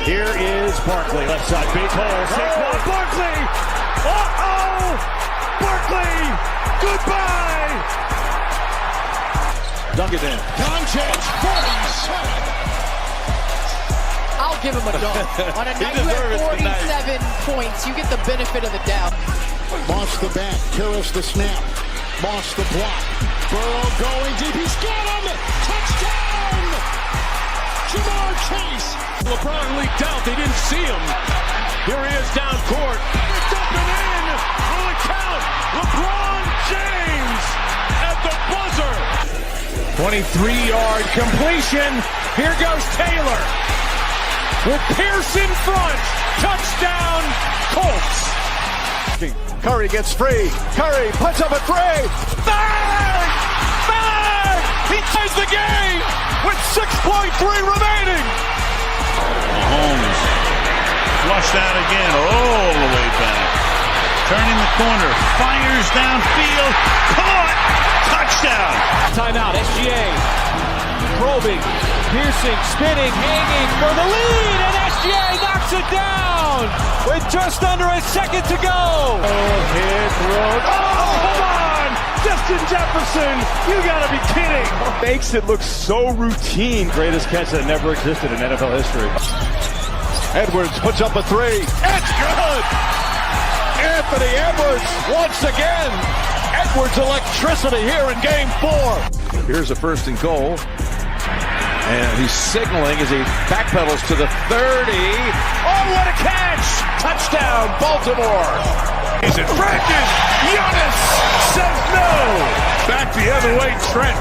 Here is Barkley, left side, big hole. Saquon Barkley! Uh-oh! Barkley! Goodbye! Dunk it in. Doncic, 47. I'll give him a dunk. On a night you have 47 points, you get the benefit of the doubt. Moss the back, Karras the snap. Moss the block. Burrow going deep. He's got him! Touchdown! Jamar Chase. LeBron leaked out. They didn't see him. Here he is down court. It's up and in. Will it count? LeBron James at the buzzer. 23-yard completion. Here goes Taylor. With Pierce in front. Touchdown, Colts. Curry gets free. Curry puts up a three. Bang! Bang! He ties the game with 6.3 remaining. Mahomes flushed out again all the way back. Turning the corner. Fires downfield. Caught. Touchdown. Timeout. SGA. Probing. Piercing. Spinning. Hanging for the lead. And SGA knocks it down with just under a second to go. Hit road. Oh, come on. Justin Jefferson. You got to be kidding. Makes it look so routine. Greatest catch that never existed in NFL history. Edwards puts up a three. It's good. Anthony Edwards once again. Edwards electricity here in game 4. Here's a first and goal. And he's signaling as he backpedals to the 30. Oh, what a catch! Touchdown, Baltimore. Is it Francis? Giannis says no. Back the other way, Trent.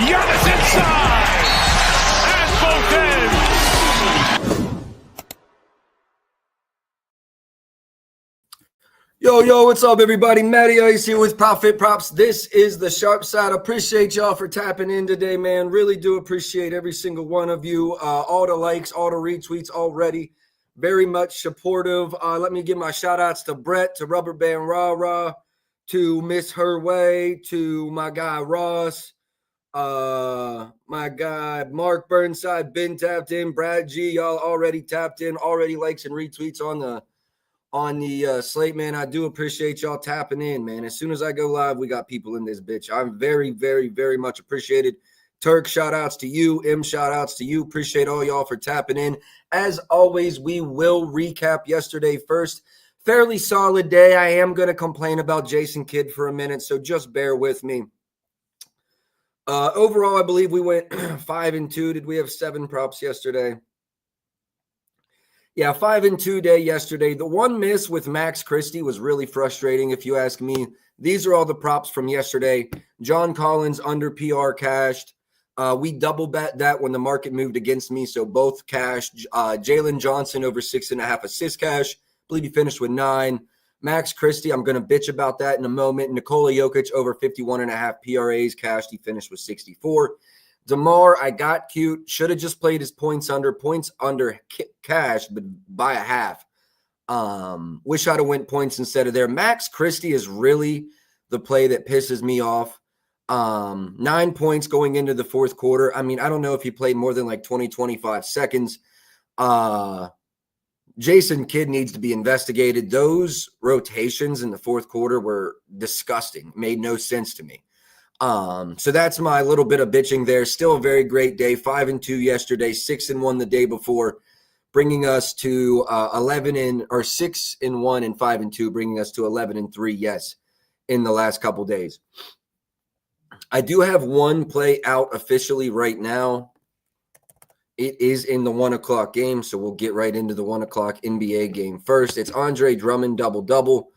Giannis inside. At both ends. Yo, what's up, everybody? Matty Ice here with Profit Props. This is the Sharp Side. Appreciate y'all for tapping in today, man. Really do appreciate every single one of you. All the likes, all the retweets already. Very much supportive. Let me give my shout-outs to Brett, to Rubber Band Rah, to Miss Her Way, to my guy Ross, my guy Mark Burnside, been tapped in, Brad G, y'all already tapped in, already likes and retweets on the slate, man. I do appreciate y'all tapping in, man. As soon as I go live, we got people in this bitch. I'm very, very, very much appreciated. Turk, shout outs to you. M, shout outs to you. Appreciate all y'all for tapping in. As always, we will recap yesterday first. Fairly solid day. I am going to complain about Jason Kidd for a minute, so just bear with me. Overall, I believe we went 5-2. Did we have 7 props yesterday? Yeah, 5-2 day yesterday. The one miss with Max Christie was really frustrating, if you ask me. These are all the props from yesterday. John Collins under PR cashed. We double bet that when the market moved against me, so both cashed. Jalen Johnson over 6.5 assist cash. I believe he finished with 9. Max Christie, I'm going to bitch about that in a moment. Nikola Jokic over 51.5 PRAs cashed. He finished with 64. DeMar, I got cute. Should have just played his points under cash, but by a half. Wish I'd have went points instead of there. Max Christie is really the play that pisses me off. 9 points going into the fourth quarter. I mean, I don't know if he played more than like 20, 25 seconds. Jason Kidd needs to be investigated. Those rotations in the fourth quarter were disgusting. Made no sense to me. So that's my little bit of bitching there. Still a very great day. 5-2 yesterday, 6-1 the day before, bringing us to 6-1 and 5-2, bringing us to 11-3. Yes, in the last couple days. I do have one play out officially right now. It is in the 1 o'clock game, so we'll get right into the 1 o'clock NBA game first. It's Andre Drummond double-double.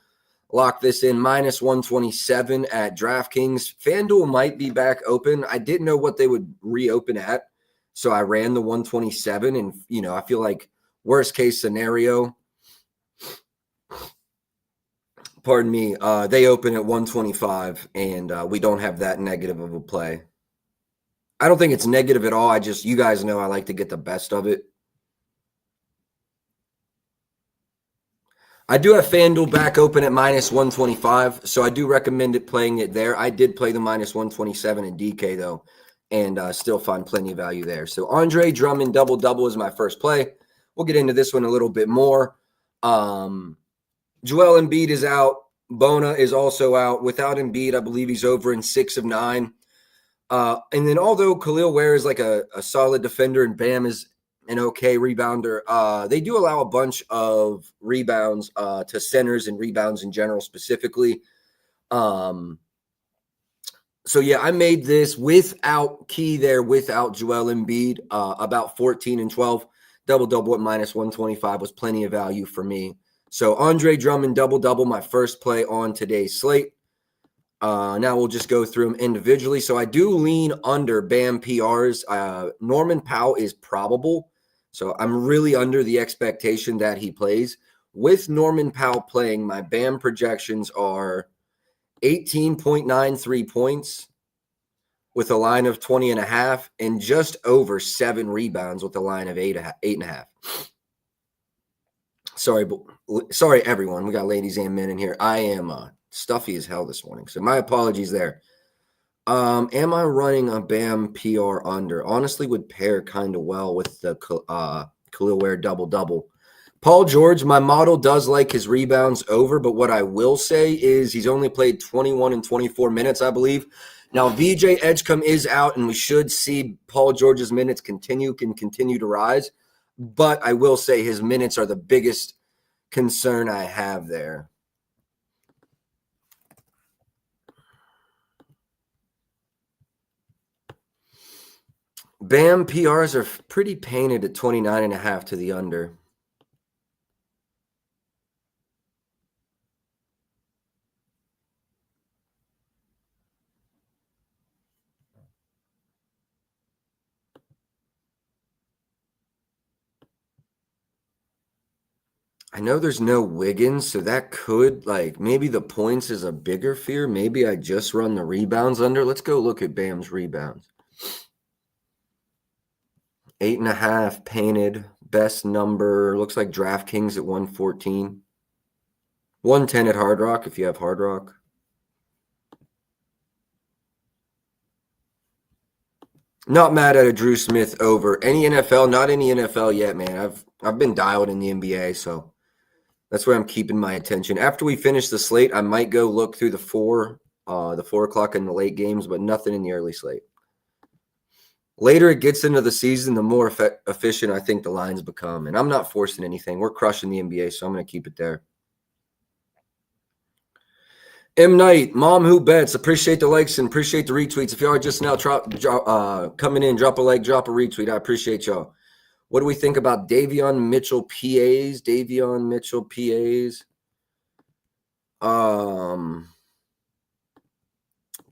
Lock this in, minus 127 at DraftKings. FanDuel might be back open. I didn't know what they would reopen at, so I ran the 127. And, I feel like worst case scenario, pardon me, they open at 125, and we don't have that negative of a play. I don't think it's negative at all. You guys know I like to get the best of it. I do have FanDuel back open at minus 125, so I do recommend playing it there. I did play the minus 127 in DK, though, and still find plenty of value there. So Andre Drummond double-double is my first play. we'll get into this one a little bit more. Joel Embiid is out. Bona is also out. Without Embiid, I believe he's over in 6 of 9. And then although Khalil Ware is like a solid defender and Bam is an okay rebounder, they do allow a bunch of rebounds to centers and rebounds in general specifically. So, yeah, I made this without Joel Embiid, about 14 and 12. Double-double at minus 125 was plenty of value for me. So Andre Drummond double-double, my first play on today's slate. Now we'll just go through them individually. So I do lean under Bam PRs. Norman Powell is probable. So I'm really under the expectation that he plays. With Norman Powell playing, my Bam projections are 18.93 points with a line of 20.5 and just over 7 rebounds with a line of 8.5. Sorry, everyone. We got ladies and men in here. I am stuffy as hell this morning, so my apologies there. Am I running a Bam PR under? Honestly, would pair kind of well with the Khalil Ware double-double. Paul George, my model does like his rebounds over, but what I will say is he's only played 21 and 24 minutes, I believe. Now, VJ Edgecombe is out, and we should see Paul George's minutes continue to rise. But I will say his minutes are the biggest concern I have there. Bam PRs are pretty painted at 29.5 to the under. I know there's no Wiggins, so that could, maybe the points is a bigger fear. Maybe I just run the rebounds under. Let's go look at Bam's rebounds. 8.5 painted. Best number, looks like DraftKings at 114. 110 at Hard Rock if you have Hard Rock. Not mad at a Drew Smith over. Any NFL? Not any NFL yet, man. I've been dialed in the NBA, so that's where I'm keeping my attention. After we finish the slate, I might go look through the 4 o'clock and the late games, but nothing in the early slate. Later it gets into the season, the more efficient I think the lines become. And I'm not forcing anything. We're crushing the NBA, so I'm going to keep it there. M. Knight, Mom Who Bets, appreciate the likes and appreciate the retweets. If y'all are just now coming in, drop a like, drop a retweet. I appreciate y'all. What do we think about Davion Mitchell PAs?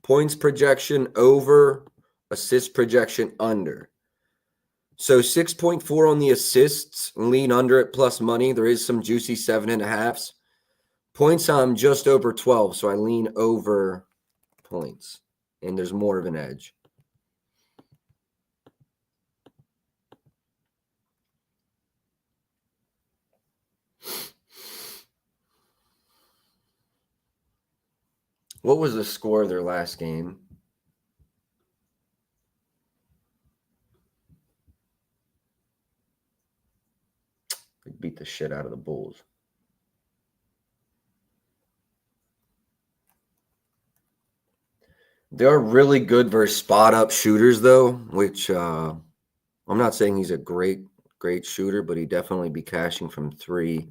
Points projection over, assist projection under. So 6.4 on the assists, lean under it plus money. There is some juicy 7.5s. Points, I'm just over 12, so I lean over points, and there's more of an edge. What was the score of their last game? They beat the shit out of the Bulls. They are really good versus spot-up shooters, though, which I'm not saying he's a great shooter, but he'd definitely be cashing from 3.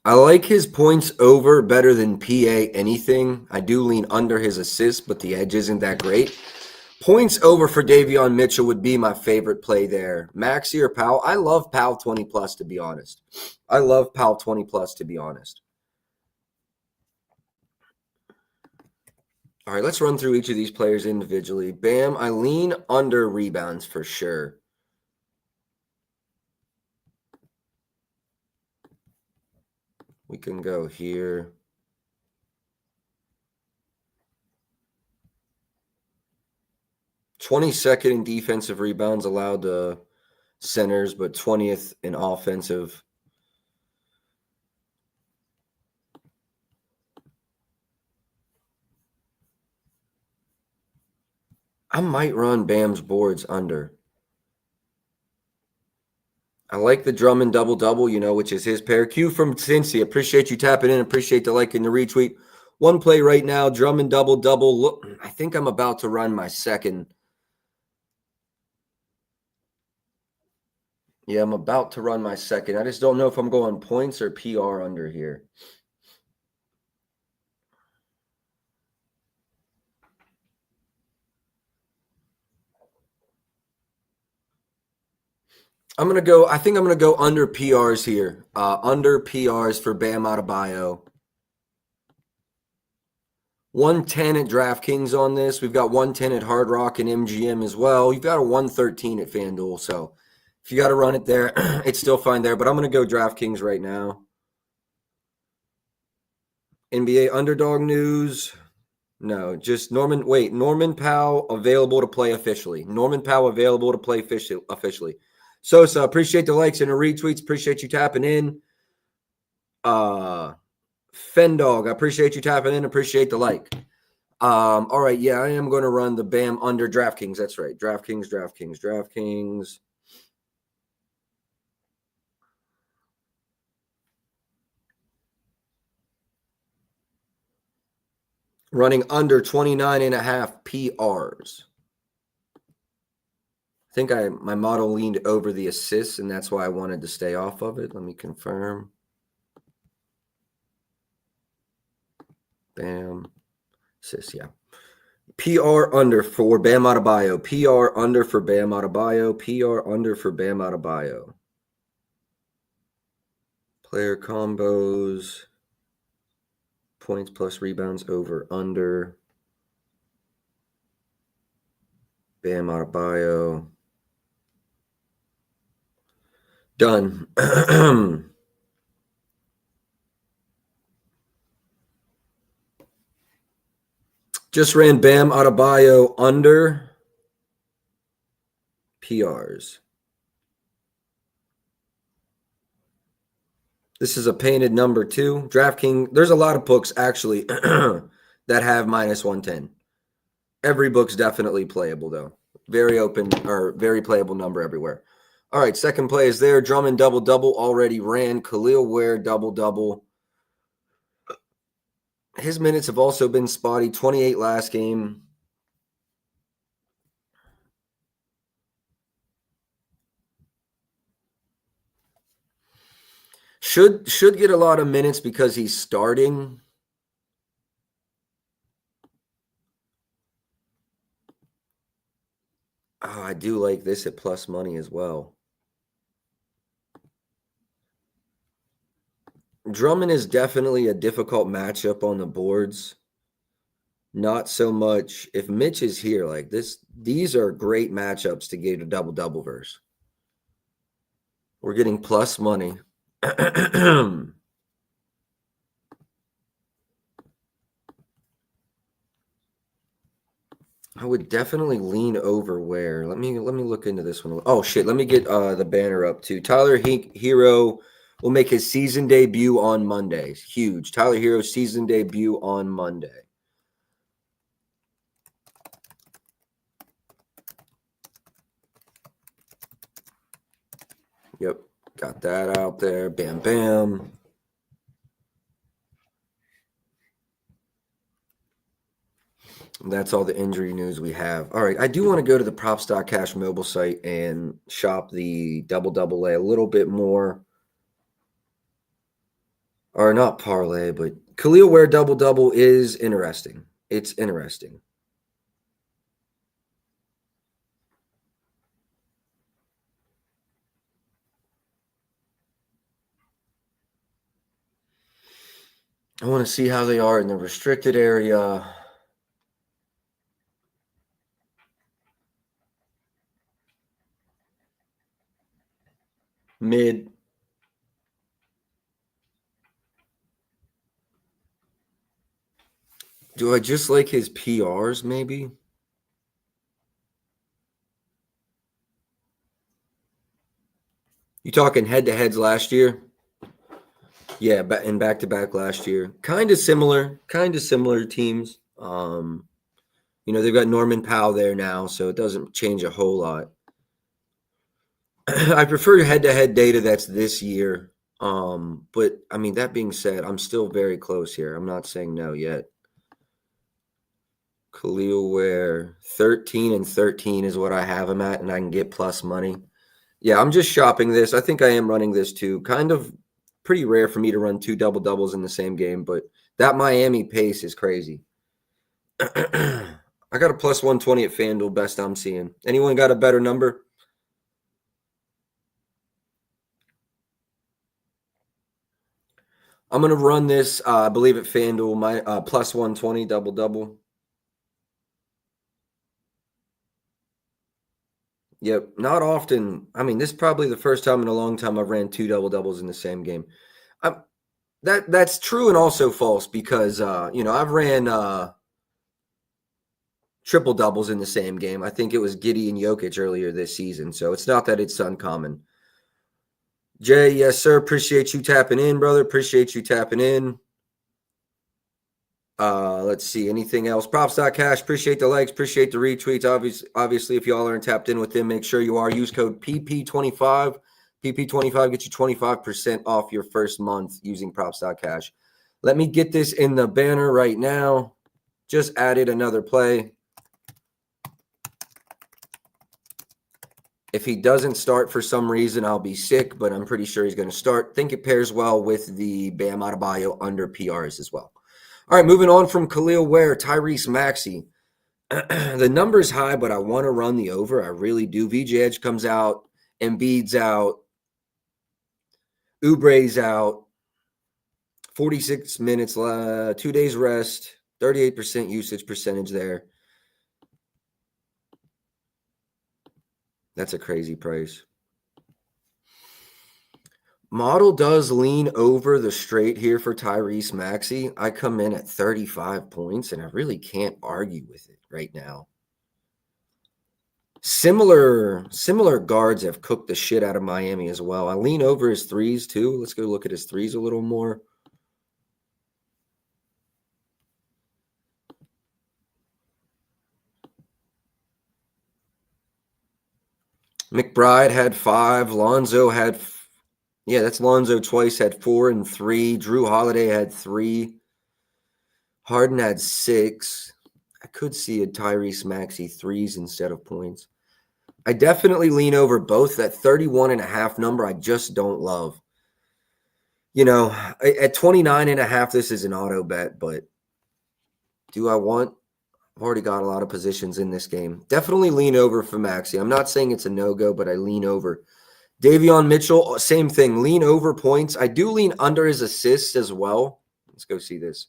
I like his points over better than PA anything. I do lean under his assists, but the edge isn't that great. Points over for Davion Mitchell would be my favorite play there. Maxey or Powell? I love Powell 20+, to be honest. All right, let's run through each of these players individually. Bam, I lean under rebounds for sure. We can go here. '22nd in defensive rebounds allowed to centers, but 20th in offensive. I might run Bam's boards under. I like the Drummond double-double, which is his pair. Q from Cincy. Appreciate you tapping in. Appreciate the like and the retweet. One play right now, Drummond double-double. Look, I think I'm about to run my second. Yeah, I'm about to run my second. I just don't know if I'm going points or PR under here. I think I'm going to go under PRs here. Under PRs for Bam Adebayo. 110 at DraftKings on this. We've got 110 at Hard Rock and MGM as well. You've got a 113 at FanDuel. So if you got to run it there, it's still fine there. But I'm going to go DraftKings right now. NBA underdog news. No, just Norman. Wait, Norman Powell available to play officially. Norman Powell available to play officially. Sosa, appreciate the likes and the retweets. Appreciate you tapping in. Fendog, I appreciate you tapping in. Appreciate the like. All right, yeah, I am going to run the Bam under DraftKings. That's right. DraftKings. Running under 29.5 PRs. I think my model leaned over the assists, and that's why I wanted to stay off of it. Let me confirm. Bam. Assists, yeah. PR under for Bam Adebayo. PR under for Bam Adebayo. PR under for Bam Adebayo. Player combos. Points plus rebounds over under. Bam Adebayo. Done. Just ran Bam Adebayo under PRs. This is a painted number 2. DraftKings, there's a lot of books actually that have minus 110. Every book's definitely playable though. Very open or very playable number everywhere. All right, second play is there. Drummond double-double already ran. Khalil Ware double-double. His minutes have also been spotty. 28 last game. Should get a lot of minutes because he's starting. Oh, I do like this at plus money as well. Drummond is definitely a difficult matchup on the boards. Not so much if Mitch is here like this. These are great matchups to get a double-double verse. We're getting plus money. I would definitely lean over Ware. Let me look into this one. Oh shit, let me get the banner up too. Tyler Hero will make his season debut on Monday. Huge. Tyler Hero's season debut on Monday. Yep. Got that out there. Bam, bam. That's all the injury news we have. All right. I do want to go to the Props.cash mobile site and shop the double A a little bit more. Or not parlay, but Khalil Ware double is interesting. It's interesting. I want to see how they are in the restricted area. Mid. Do I just like his PRs, maybe? You talking head-to-heads last year? Yeah, and back-to-back last year. Kind of similar teams. You know, they've got Norman Powell there now, so it doesn't change a whole lot. I prefer head-to-head data that's this year. But, I mean, that being said, I'm still very close here. I'm not saying no yet. Khalil Ware, 13-13 is what I have him at, and I can get plus money. Yeah, I'm just shopping this. I think I am running this too. Kind of pretty rare for me to run 2 double-doubles in the same game, but that Miami pace is crazy. I got a plus 120 at FanDuel, best I'm seeing. Anyone got a better number? I'm going to run this, I believe, at FanDuel, my plus 120 double-double. Yep, not often. I mean, this is probably the first time in a long time I've ran 2 double-doubles in the same game. That's true and also false because, you know, I've ran triple-doubles in the same game. I think it was Giddey and Jokic earlier this season, so it's not that it's uncommon. Jay, yes, sir. Appreciate you tapping in, brother. Appreciate you tapping in. Let's see. Anything else? Props.cash. Appreciate the likes. Appreciate the retweets. Obviously, if y'all aren't tapped in with them, make sure you are. Use code PP25. PP25 gets you 25% off your first month using props.cash. Let me get this in the banner right now. Just added another play. If he doesn't start for some reason, I'll be sick, but I'm pretty sure he's going to start. Think it pairs well with the Bam Adebayo under PRs as well. All right, moving on from Khalil Ware, Tyrese Maxey. The number's high, but I want to run the over. I really do. VJ Edge comes out, Embiid's out, Oubre's out, 46 minutes, 2 days rest, 38% usage percentage there. That's a crazy price. Model does lean over the straight here for Tyrese Maxey. I come in at 35 points, and I really can't argue with it right now. Similar guards have cooked the shit out of Miami as well. I lean over his threes too. Let's go look at his threes a little more. McBride had 5. Lonzo had, that's Lonzo twice, had 4 and 3. Drew Holiday had 3. Harden had 6. I could see a Tyrese Maxey threes instead of points. I definitely lean over both. That 31.5 number I just don't love. You know, at 29.5, this is an auto bet, but do I want? I've already got a lot of positions in this game. Definitely lean over for Maxey. I'm not saying it's a no-go, but I lean over. Davion Mitchell, same thing. Lean over points. I do lean under his assists as well. Let's go see this.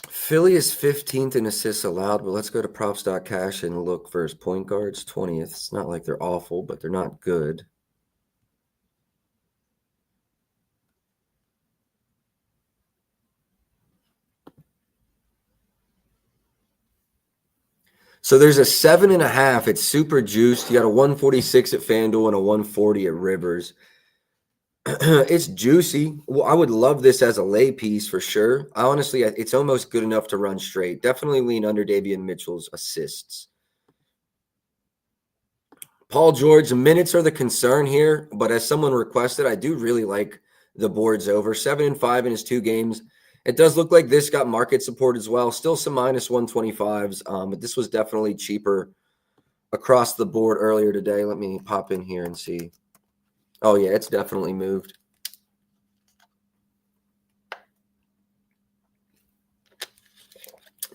Philly is 15th in assists allowed, but let's go to props.cash and look for his point guards. 20th. It's not like they're awful, but they're not good. So there's a 7.5. It's super juiced. You got a 146 at FanDuel and a 140 at Rivers. It's juicy. Well, I would love this as a lay piece for sure. Honestly, it's almost good enough to run straight. Definitely lean under Davion Mitchell's assists. Paul George, minutes are the concern here, but as someone requested, I do really like the boards over. 7 and 5 in his 2 games. It does look like this got market support as well. Still some minus 125s, but this was definitely cheaper across the board earlier today. Let me pop in here and see. Oh, yeah, it's definitely moved.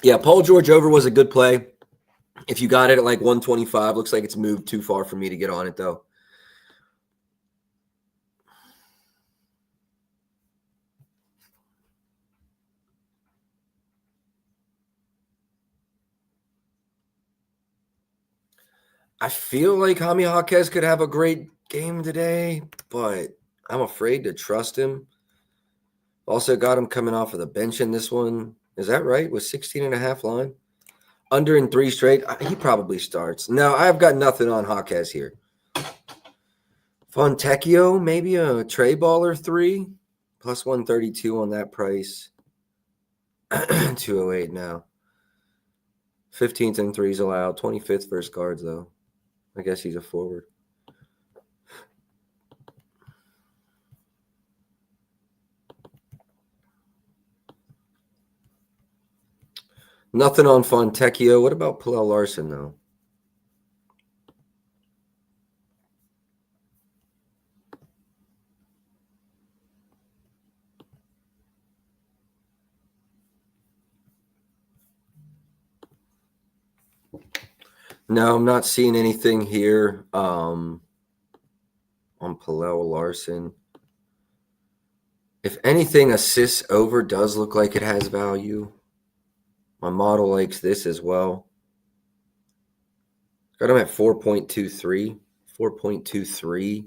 Yeah, Paul George over was a good play. If you got it at like 125, looks like it's moved too far for me to get on it, though. I feel like Jaime Jaquez could have a great game today, but I'm afraid to trust him. Also got him coming off of the bench in this one. Is that right? With 16.5 line? Under in 3 straight. He probably starts. No, I've got nothing on Jaquez here. Fontecchio, maybe a tray baller 3. Plus 132 on that price. 208 now. 15th and 3s allowed. 25th versus guards, though. I guess he's a forward. Nothing on Fontecchio. What about Pallel Larson, though? No, I'm not seeing anything here on Pallel Larson. If anything, assists over does look like it has value. My model likes this as well. Got him at 4.23. 4.23.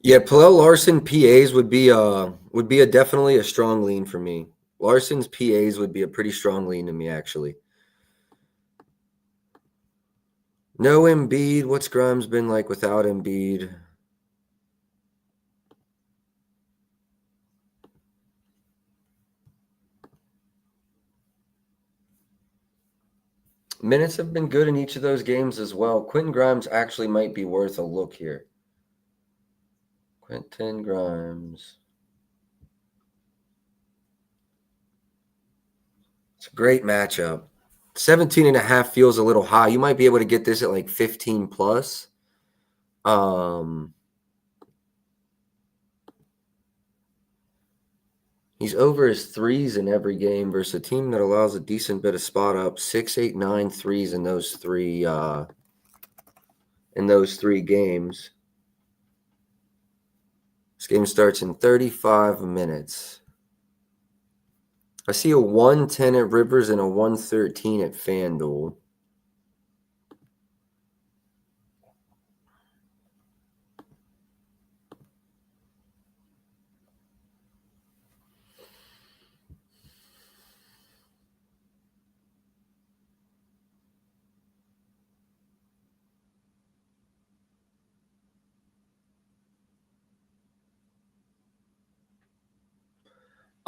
Yeah, Pallel Larson PAs would be a definitely a strong lean for me. Larson's PAs would be a pretty strong lean to me, actually. No Embiid. What's Grimes been like without Embiid? Minutes have been good in each of those games as well. Quentin Grimes actually might be worth a look here. Quentin Grimes. It's a great matchup. 17.5 feels a little high. You might be able to get this at like 15 plus. He's over his threes in every game versus a team that allows a decent bit of spot up. 6, 8, 9 threes in those three games. This game starts in 35 minutes. I see a 110 at Rivers and a 113 at FanDuel.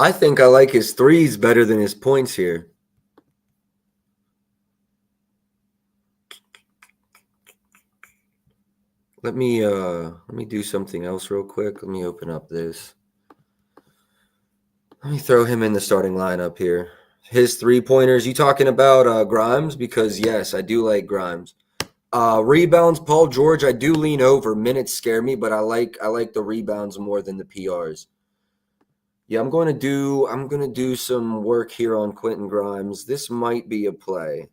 I think I like his threes better than his points here. Let me do something else real quick. Let me open up this. Let me throw him in the starting lineup here. His 3-pointers. You talking about Grimes? Because yes, I do like Grimes. Rebounds, Paul George. I do lean over. Minutes scare me, but I like the rebounds more than the PRs. Yeah, I'm gonna do some work here on Quentin Grimes. This might be a play.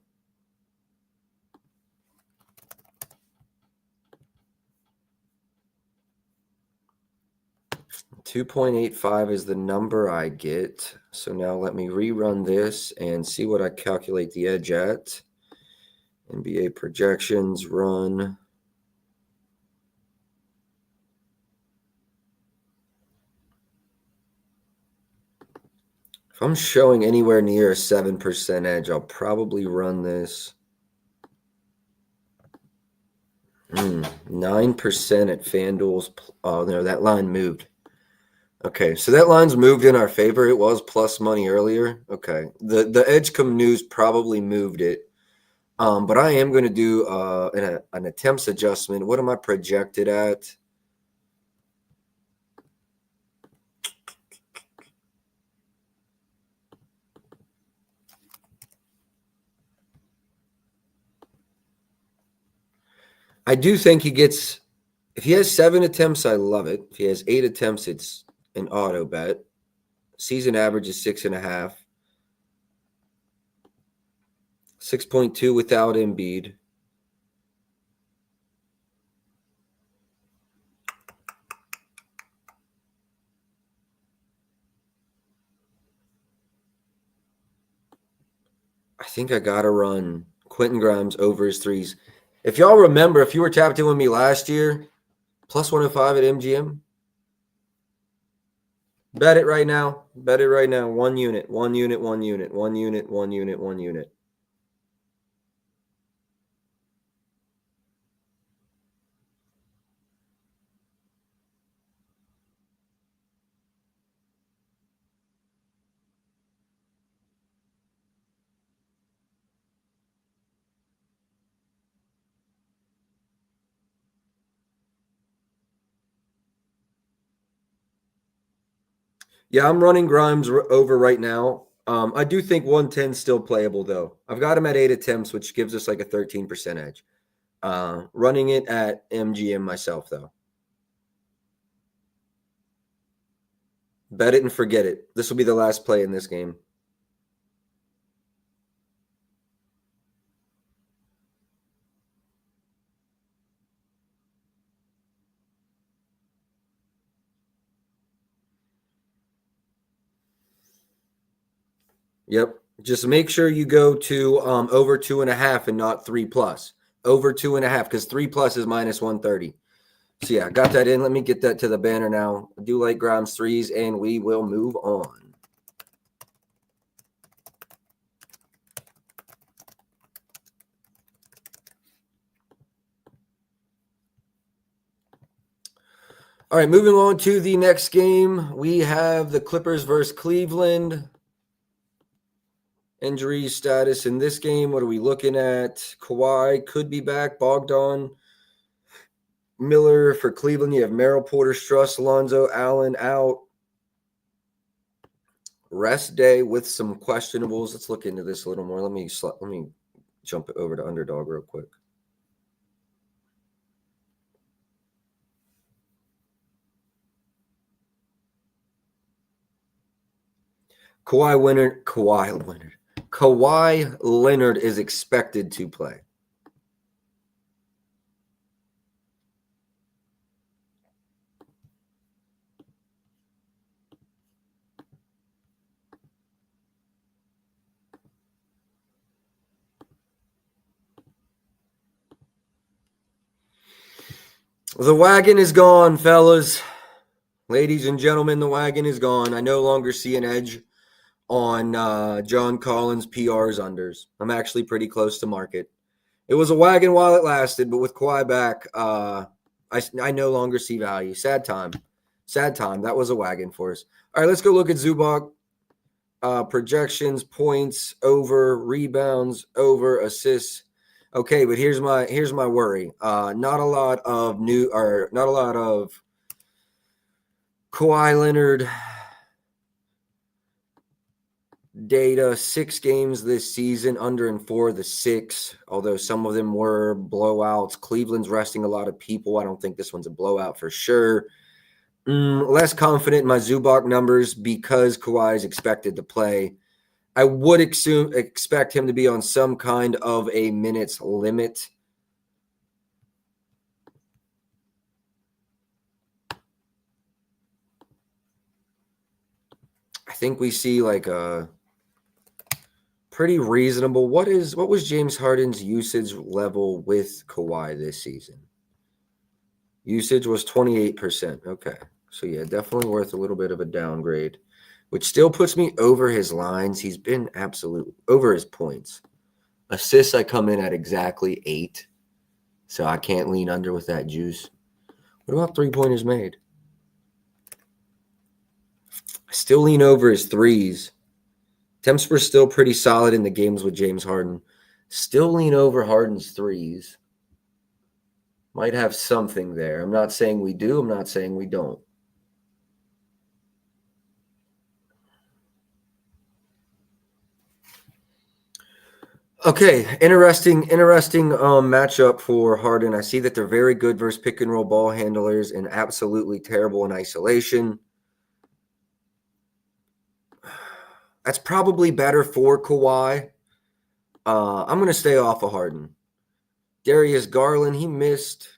$2.85 is the number I get. So now let me rerun this and see what I calculate the edge at. NBA projections run. If I'm showing anywhere near a 7% edge, I'll probably run this. 9% at FanDuel's. Oh, no, that line moved. Okay, so that line's moved in our favor. It was plus money earlier. Okay, the Edgecombe news probably moved it. But I am going to do an attempts adjustment. What am I projected at? I do think he gets, if he has 7 attempts, I love it. If he has 8 attempts, it's an auto bet. Season average is 6.5. 6.2 without Embiid. think I got to run Quentin Grimes over his threes. If y'all remember, if you were tapped in with me last year, plus 105 at MGM. Bet it right now. Bet it right now. 1 unit, 1 unit, 1 unit, 1 unit, 1 unit, 1 unit. Yeah, I'm running Grimes over right now. I do think 110 is still playable, though. I've got him at 8 attempts, which gives us like a 13% edge. Running it at MGM myself, though. Bet it and forget it. This will be the last play in this game. Yep. Just make sure you go to over 2.5 and not 3+. Over 2.5, because 3+ is minus 130. So yeah, got that in. Let me get that to the banner now. I do like Grimes threes, and we will move on. All right, moving on to the next game. We have the Clippers versus Cleveland. Injury status in this game. What are we looking at? Kawhi could be back. Bogdan, Miller for Cleveland. You have Merrill, Porter, Struss, Alonzo, Allen out. Rest day with some questionables. Let's look into this a little more. Let me jump over to Underdog real quick. Kawhi Leonard is expected to play. The wagon is gone, fellas. Ladies and gentlemen, the wagon is gone. I no longer see an edge on John Collins' PRs unders. I'm actually pretty close to market. It was a wagon while it lasted, but with Kawhi back, I no longer see value. Sad time. That was a wagon for us. All right, let's go look at Zubac. Projections, points, over, rebounds, over, assists. Okay, but here's my worry. Not a lot of Kawhi Leonard data. 6 games this season, under and for the 6, although some of them were blowouts. Cleveland's resting a lot of people. I don't think this one's a blowout for sure. Less confident in my Zubac numbers because Kawhi is expected to play. I would expect him to be on some kind of a minutes limit. I think we see like a pretty reasonable. What was James Harden's usage level with Kawhi this season? Usage was 28%. Okay. So yeah, definitely worth a little bit of a downgrade, which still puts me over his lines. He's been absolute over his points. Assists, I come in at exactly 8. So I can't lean under with that juice. What about 3-pointers made? I still lean over his threes. Temps were still pretty solid in the games with James Harden. Still lean over Harden's threes. Might have something there. I'm not saying we do. I'm not saying we don't. Okay, interesting matchup for Harden. I see that they're very good versus pick and roll ball handlers and absolutely terrible in isolation. That's probably better for Kawhi. I'm going to stay off of Harden. Darius Garland, he missed.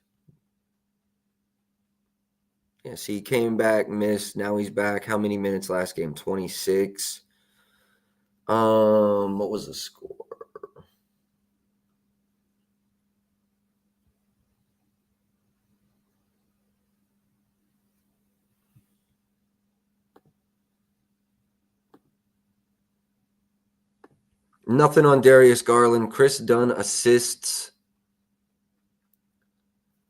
Yes, he came back, missed. Now he's back. How many minutes last game? 26. What was the score? Nothing on Darius Garland. Chris Dunn assists.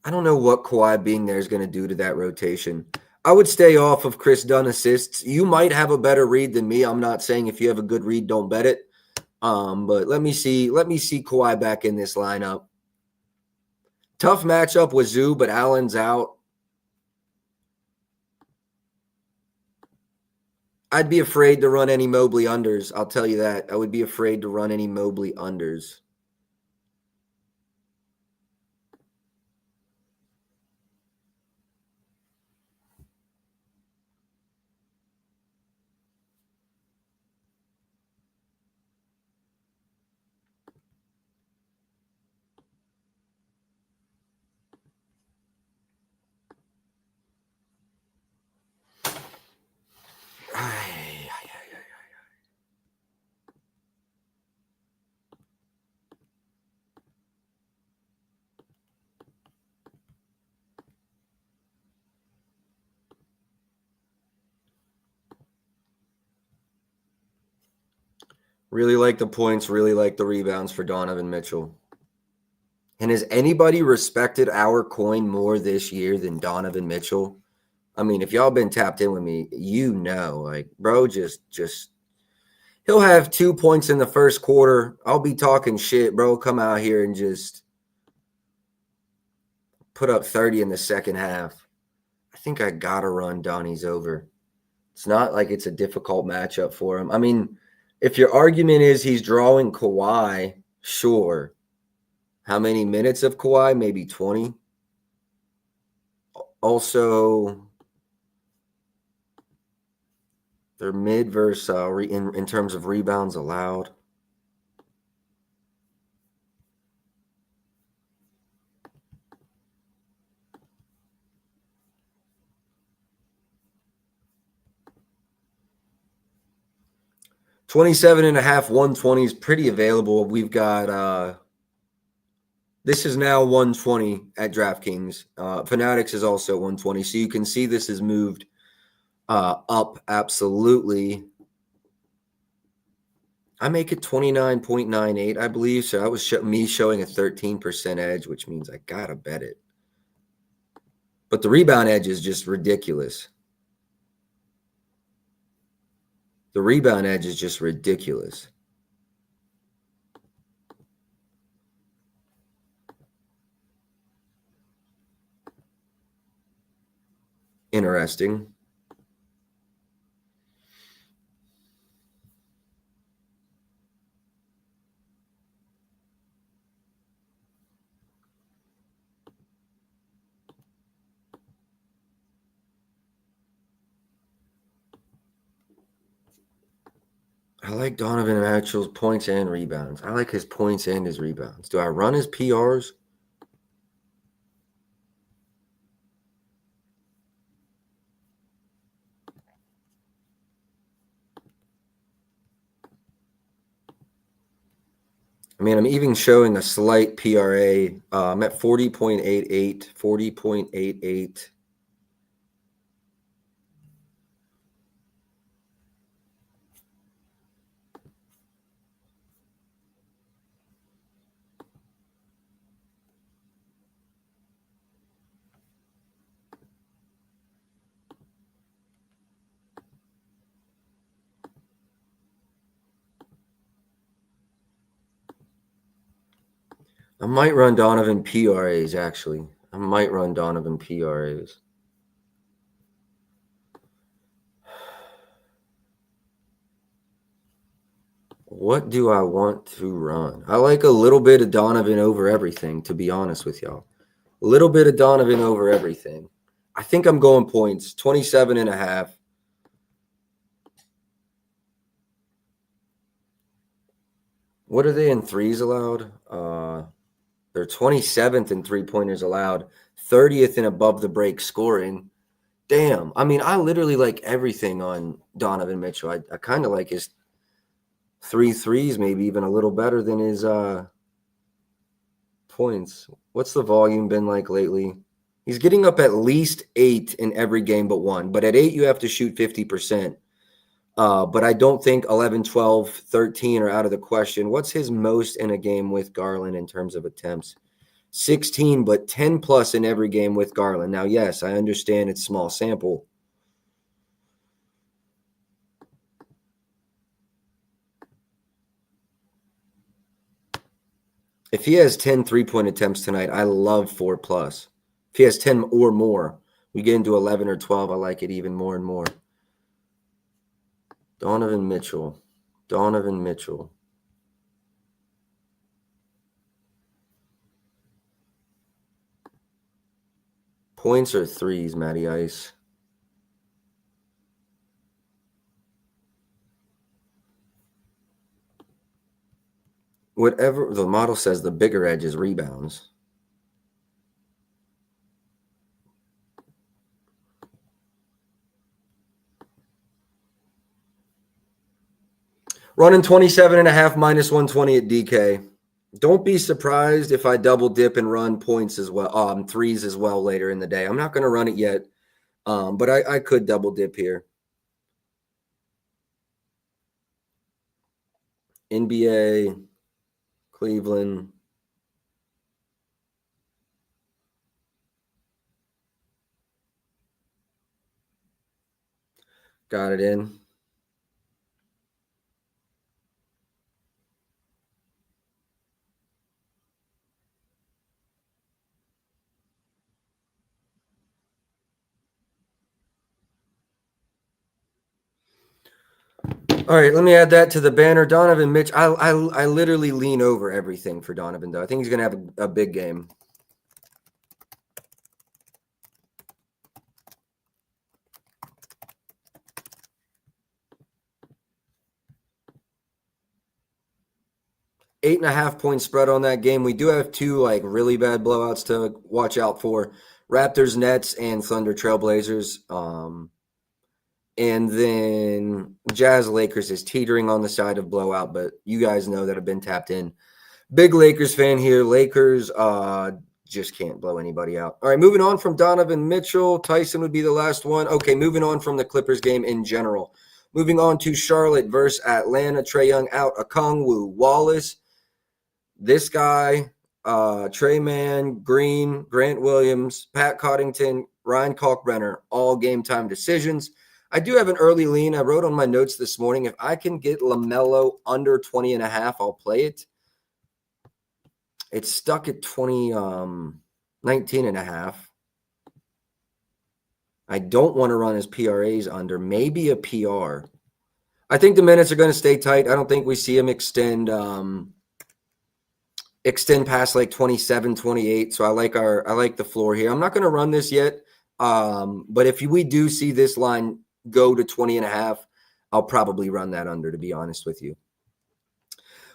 I don't know what Kawhi being there is going to do to that rotation. I would stay off of Chris Dunn assists. You might have a better read than me. I'm not saying if you have a good read, don't bet it. But let me see Kawhi back in this lineup. Tough matchup with Zoo, but Allen's out. I'd be afraid to run any Mobley unders. I'll tell you that. I would be afraid to run any Mobley unders. Really like the points, really like the rebounds for Donovan Mitchell. And has anybody respected our coin more this year than Donovan Mitchell? I mean, if y'all been tapped in with me, you know, like, bro, just he'll have 2 points in the first quarter. I'll be talking shit, bro. Come out here and just put up 30 in the second half. I think I gotta run Donnie's over. It's not like it's a difficult matchup for him. I mean, if your argument is he's drawing Kawhi, sure. How many minutes of Kawhi? Maybe 20. Also, they're mid versus in terms of rebounds allowed. $27.5, 120 is pretty available. We've got this is now 120 at DraftKings. Fanatics is also 120. So you can see this has moved up absolutely. I make it 29.98, I believe. So that was me showing a 13% edge, which means I got to bet it. But the rebound edge is just ridiculous. The rebound edge is just ridiculous. Interesting. I like Donovan Mitchell's points and rebounds. I like his points and his rebounds. Do I run his PRs? I mean, I'm even showing a slight PRA. I'm at 40.88, 40.88. I might run Donovan PRAs, actually. I might run Donovan PRAs. What do I want to run? I like a little bit of Donovan over everything, to be honest with y'all. A little bit of Donovan over everything. I think I'm going points, 27.5. What are they in threes allowed? They're 27th in three-pointers allowed, 30th in above the break scoring. Damn. I mean, I literally like everything on Donovan Mitchell. I kind of like his 3 threes, maybe even a little better than his points. What's the volume been like lately? He's getting up at least 8 in every game but one. But at 8, you have to shoot 50%. But I don't think 11, 12, 13 are out of the question. What's his most in a game with Garland in terms of attempts? 16, but 10 plus in every game with Garland. Now, yes, I understand it's small sample. If he has 10 3-point attempts tonight, I love 4 plus. If he has 10 or more, we get into 11 or 12, I like it even more and more. Donovan Mitchell. Points or threes, Matty Ice? Whatever the model says, the bigger edge is rebounds. Running 27.5 minus 120 at DK. Don't be surprised if I double dip and run points as well, threes as well later in the day. I'm not going to run it yet, but I could double dip here. NBA, Cleveland. Got it in. All right, let me add that to the banner. Donovan Mitchell. I literally lean over everything for Donovan, though. I think he's going to have a big game. Eight and a half point spread on that game. We do have two really bad blowouts to watch out for: Raptors, Nets, and Thunder, Trailblazers. And then Jazz, Lakers is teetering on the side of blowout, but you guys know that have been tapped in. Big Lakers fan here. Lakers just can't blow anybody out. All right, moving on from Donovan Mitchell. Tyson would be the last one. Okay, moving on from the Clippers game in general. Moving on to Charlotte versus Atlanta. Trae Young out. Okongwu, Wallace. This guy, Trey Mann, Green, Grant Williams, Pat Cottington, Ryan Kalkbrenner, all game time decisions. I do have an early lean. I wrote on my notes this morning, if I can get LaMelo under 20.5, I'll play it. It's stuck at 19.5. I don't want to run his PRAs under, maybe a PR. I think the minutes are going to stay tight. I don't think we see him extend past 27, 28. So I like the floor here. I'm not going to run this yet. But if we do see this line go to 20.5, I'll probably run that under, to be honest with you.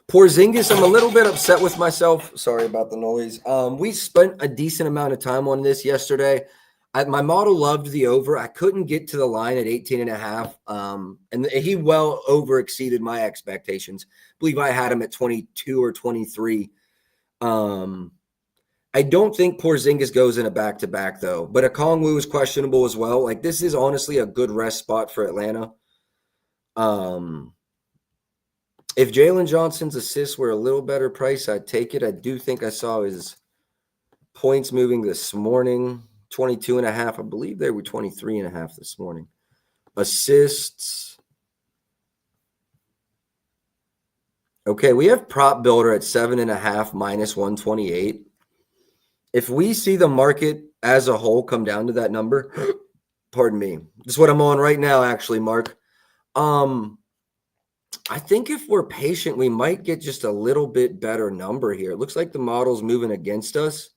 Porzingis, I'm a little bit upset with myself. Sorry about the noise. We spent a decent amount of time on this yesterday. My model loved the over. I couldn't get to the line at 18.5. And he well over exceeded my expectations. I believe I had him at 22 or 23. I don't think Porzingis goes in a back-to-back, though. But Okongwu is questionable as well. This is honestly a good rest spot for Atlanta. If Jalen Johnson's assists were a little better price, I'd take it. I do think I saw his points moving this morning. 22.5. I believe they were 23.5 this morning. Assists. Okay, we have Prop Builder at 7.5 minus 128. If we see the market as a whole come down to that number, pardon me, this is what I'm on right now, actually, Mark. I think if we're patient, we might get just a little bit better number here. It looks like the model's moving against us.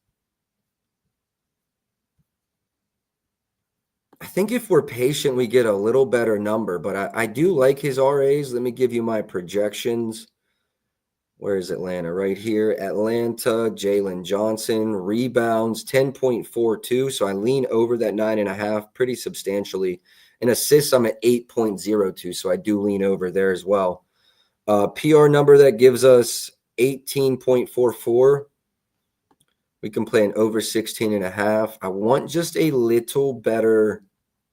I think if we're patient, we get a little better number, but I do like his RAs. Let me give you my projections. Where is Atlanta? Right here. Atlanta, Jalen Johnson, rebounds, 10.42. So I lean over that 9.5 pretty substantially. And assists, I'm at 8.02. So I do lean over there as well. PR number that gives us 18.44. We can play an over 16.5. I want just a little better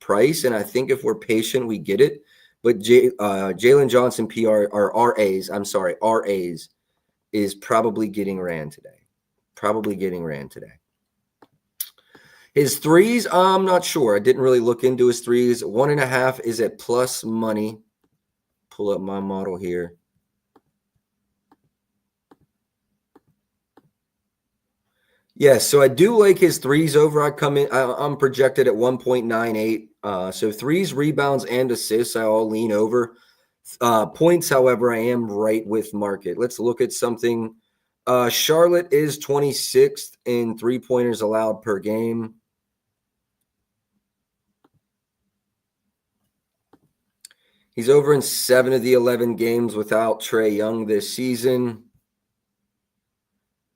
price. And I think if we're patient, we get it. But Jalen Johnson PR or RAs, I'm sorry, RAs is probably getting ran today. His threes, I'm not sure. I didn't really look into his threes. 1.5 is at plus money. Pull up my model here. Yes, so I do like his threes over. I'm projected at 1.98. So threes, rebounds, and assists, I all lean over. Points, however, I am right with market. Let's look at something. Charlotte is 26th in three-pointers allowed per game. He's over in 7 of the 11 games without Trae Young this season.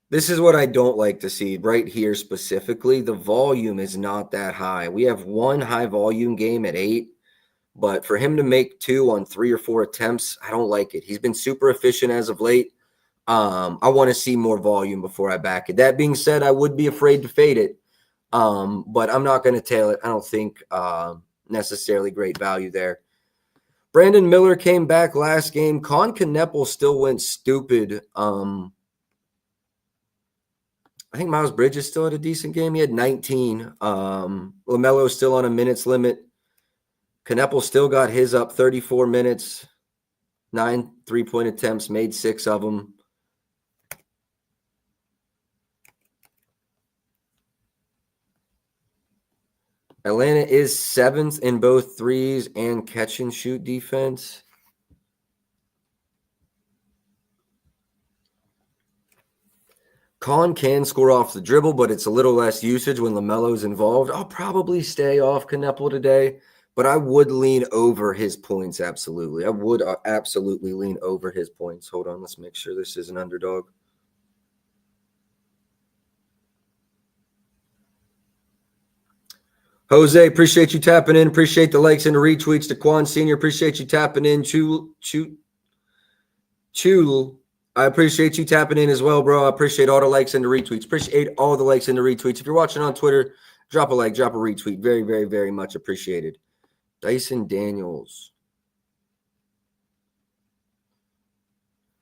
This is what I don't like to see right here specifically. The volume is not that high. We have one high volume game at 8, but for him to make 2 on 3 or 4 attempts, I don't like it. He's been super efficient as of late. I want to see more volume before I back it. That being said, I would be afraid to fade it, but I'm not going to tail it. I don't think necessarily great value there. Brandon Miller came back last game. Con Kneppel still went stupid. I think Miles Bridges still had a decent game. He had 19. LaMelo still on a minutes limit. Kneppel still got his up 34 minutes, 9 3-point attempts, made 6 of them. Atlanta is 7th in both threes and catch and shoot defense. Con can score off the dribble, but it's a little less usage when LaMelo's involved. I'll probably stay off Kneppel today, but I would lean over his points, absolutely. I would absolutely lean over his points. Hold on, let's make sure this is an underdog. Jose, appreciate you tapping in. Appreciate the likes and the retweets. Daquan Sr., appreciate you tapping in. Chul, I appreciate you tapping in as well, bro. I appreciate all the likes and the retweets. Appreciate all the likes and the retweets. If you're watching on Twitter, drop a like, drop a retweet. Very, very, very much appreciated. Dyson Daniels.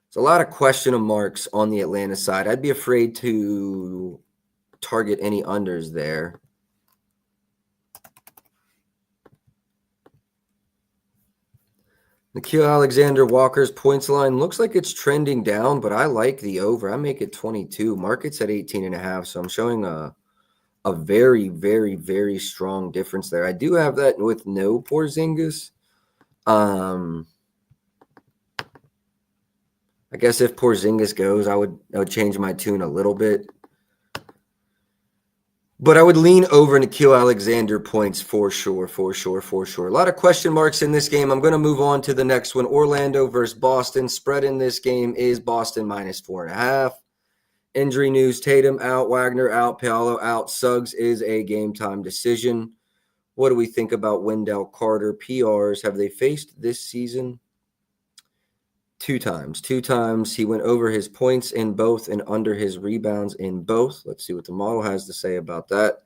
It's a lot of question marks on the Atlanta side. I'd be afraid to target any unders there. Nickeil Alexander-Walker's points line looks like it's trending down, but I like the over. I make it 22. Market's at 18.5, so I'm showing a very, very, very strong difference there. I do have that with no Porzingis. I guess if Porzingis goes, I would change my tune a little bit. But I would lean over Nickeil Alexander points for sure. A lot of question marks in this game. I'm going to move on to the next one. Orlando versus Boston. Spread in this game is Boston minus 4.5. Injury news, Tatum out, Wagner out, Paolo out. Suggs is a game-time decision. What do we think about Wendell Carter? PRs, have they faced this season? 2 times. 2 times. He went over his points in both and under his rebounds in both. Let's see what the model has to say about that.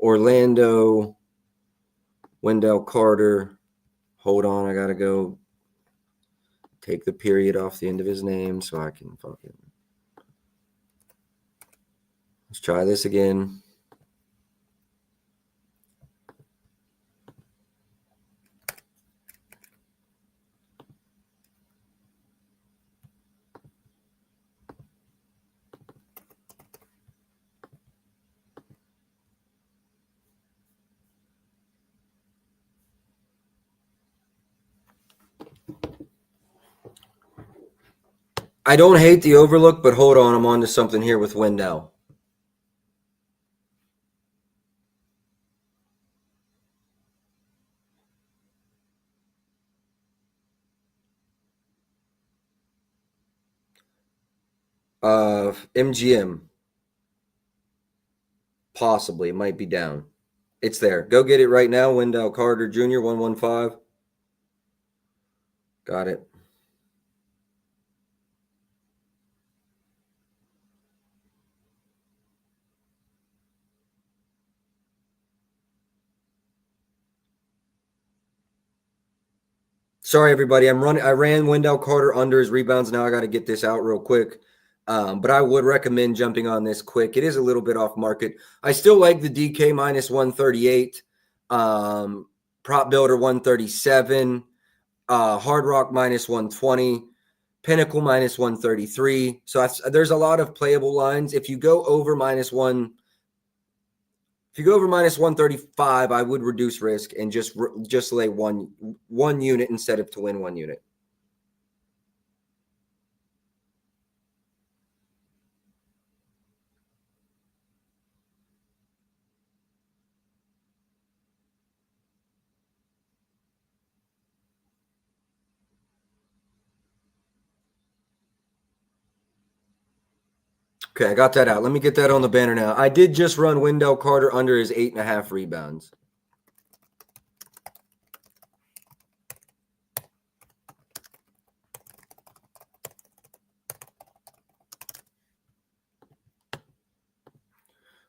Orlando, Wendell Carter. Hold on, I got to go take the period off the end of his name so I can fucking. Let's try this again. I don't hate the overlook, but hold on. I'm on to something here with Wendell. MGM. Possibly. It might be down. It's there. Go get it right now. Wendell Carter Jr., 115. Got it. Sorry, everybody. I ran Wendell Carter under his rebounds. Now I got to get this out real quick. But I would recommend jumping on this quick. It is a little bit off market. I still like the DK minus 138, Prop Builder 137, Hard Rock minus 120, Pinnacle minus 133. So there's a lot of playable lines. If you go over minus 135, I would reduce risk and just lay one unit instead of to win one unit. Okay, I got that out. Let me get that on the banner now. I did just run Wendell Carter under his 8.5 rebounds.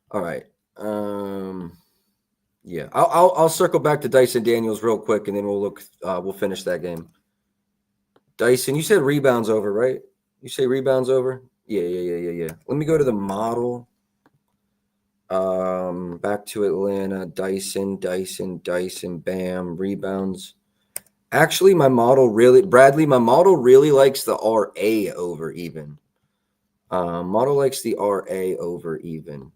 All right. Yeah, I'll circle back to Dyson Daniels real quick, and then we'll finish that game. Dyson, you said rebounds over, right? You say rebounds over? Yeah. Let me go to the model. Back to Atlanta. Dyson, bam, rebounds. Actually, my model really likes the RA over even. Model likes the RA over even.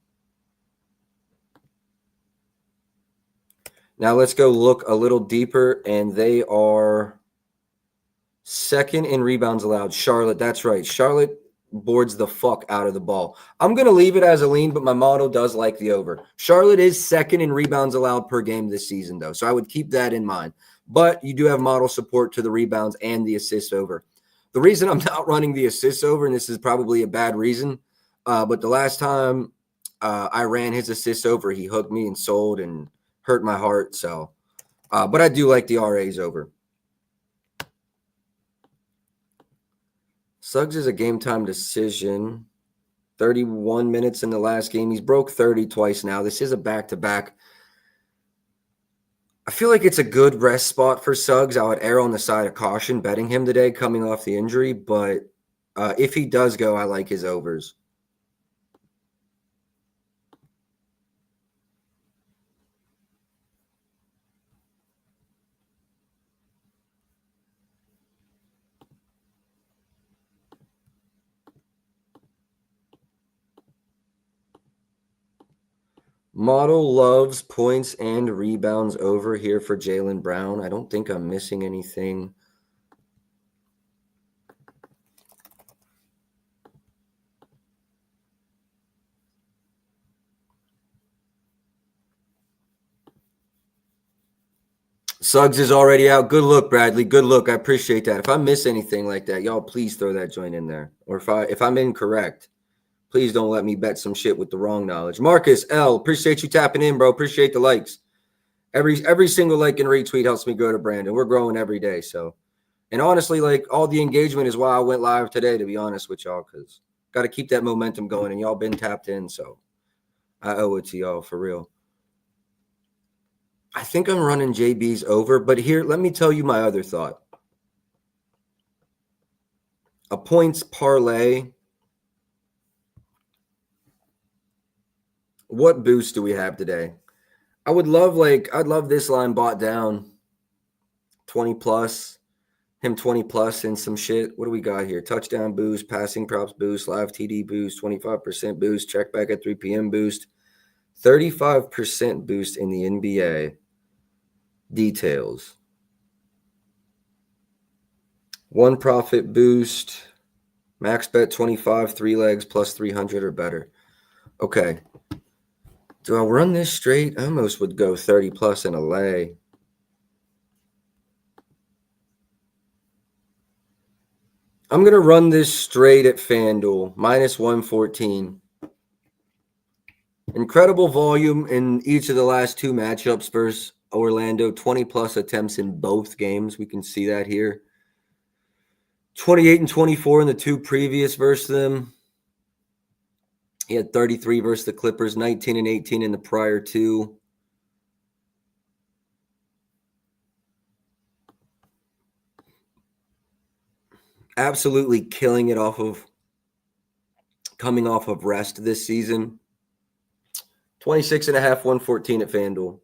Now let's go look a little deeper, and they are second in rebounds allowed. Charlotte, that's right. Charlotte boards the fuck out of the ball. I'm going to leave it as a lean, but my model does like the over. Charlotte is second in rebounds allowed per game this season, though, so I would keep that in mind. But you do have model support to the rebounds and the assists over. The reason I'm not running the assists over, and this is probably a bad reason, but the last time I ran his assists over, he hooked me and sold and hurt my heart. So, but I do like the RAs over. Suggs is a game time decision. 31 minutes in the last game. He's broke 30 twice now. This is a back-to-back. I feel like it's a good rest spot for Suggs. I would err on the side of caution betting him today coming off the injury, but if he does go, I like his overs. Model loves points and rebounds over here for Jaylen Brown. I don't think I'm missing anything. Suggs is already out. Good look, Bradley. Good look. I appreciate that. If I miss anything like that, y'all please throw that joint in there. Or if I'm incorrect, please don't let me bet some shit with the wrong knowledge. Marcus L, appreciate you tapping in, bro. Appreciate the likes. Every single like and retweet helps me grow to Brandon. We're growing every day. So, and honestly, like all the engagement is why I went live today, to be honest with y'all, because got to keep that momentum going. And y'all been tapped in, so I owe it to y'all for real. I think I'm running JB's over, but here, let me tell you my other thought. A points parlay. What boost do we have today? I'd love this line bought down 20 plus, him 20 plus and some shit. What do we got here? Touchdown boost, passing props boost, live TD boost, 25% boost, check back at 3 p.m. boost, 35% boost in the NBA. Details. One profit boost, max bet 25, 3 legs plus 300 or better. Okay. Do I run this straight? I almost would go 30 plus in a lay. I'm going to run this straight at FanDuel, minus 114. Incredible volume in each of the last two matchups versus Orlando. 20-plus attempts in both games. We can see that here. 28 and 24 in the two previous versus them. He had 33 versus the Clippers, 19 and 18 in the prior two. absolutely killing it coming off of rest this season. 26.5, 114 at FanDuel.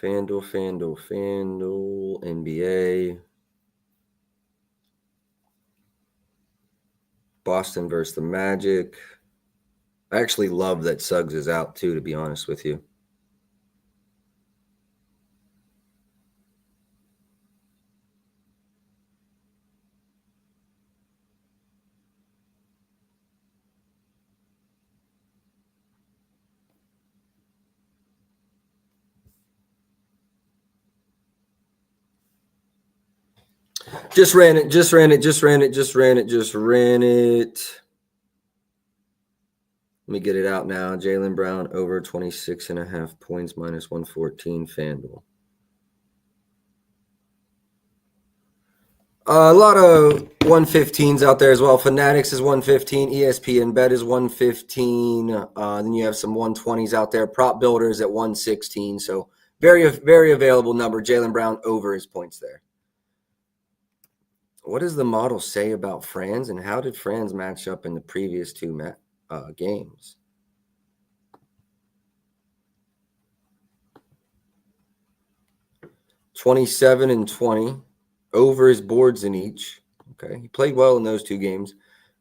FanDuel, NBA. Boston versus the Magic. I actually love that Suggs is out too, to be honest with you. Just ran it. Let me get it out now. Jaylen Brown over 26.5 points minus 114 FanDuel. A lot of 115s out there as well. Fanatics is 115. ESPN Bet is 115. Then you have some 120s out there. Prop Builders at 116. So very, very available number. Jaylen Brown over his points there. What does the model say about Franz, and how did Franz match up in the previous two games? $27 and $20 over his boards in each. Okay, he played well in those two games.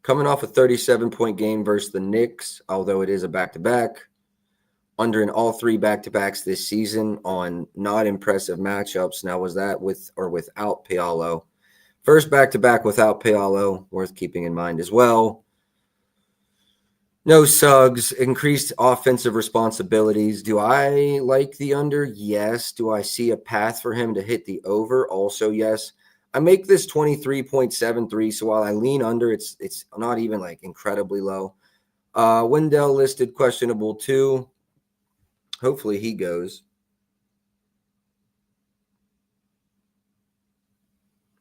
Coming off a 37-point game versus the Knicks, although it is a back-to-back. Under in all three back-to-backs this season on not impressive matchups. Now, was that with or without Paolo? First back-to-back without Paolo, worth keeping in mind as well. No Suggs, increased offensive responsibilities. Do I like the under? Yes. Do I see a path for him to hit the over? Also, yes. I make this 23.73, so while I lean under, it's not even like incredibly low. Wendell listed questionable too. Hopefully he goes.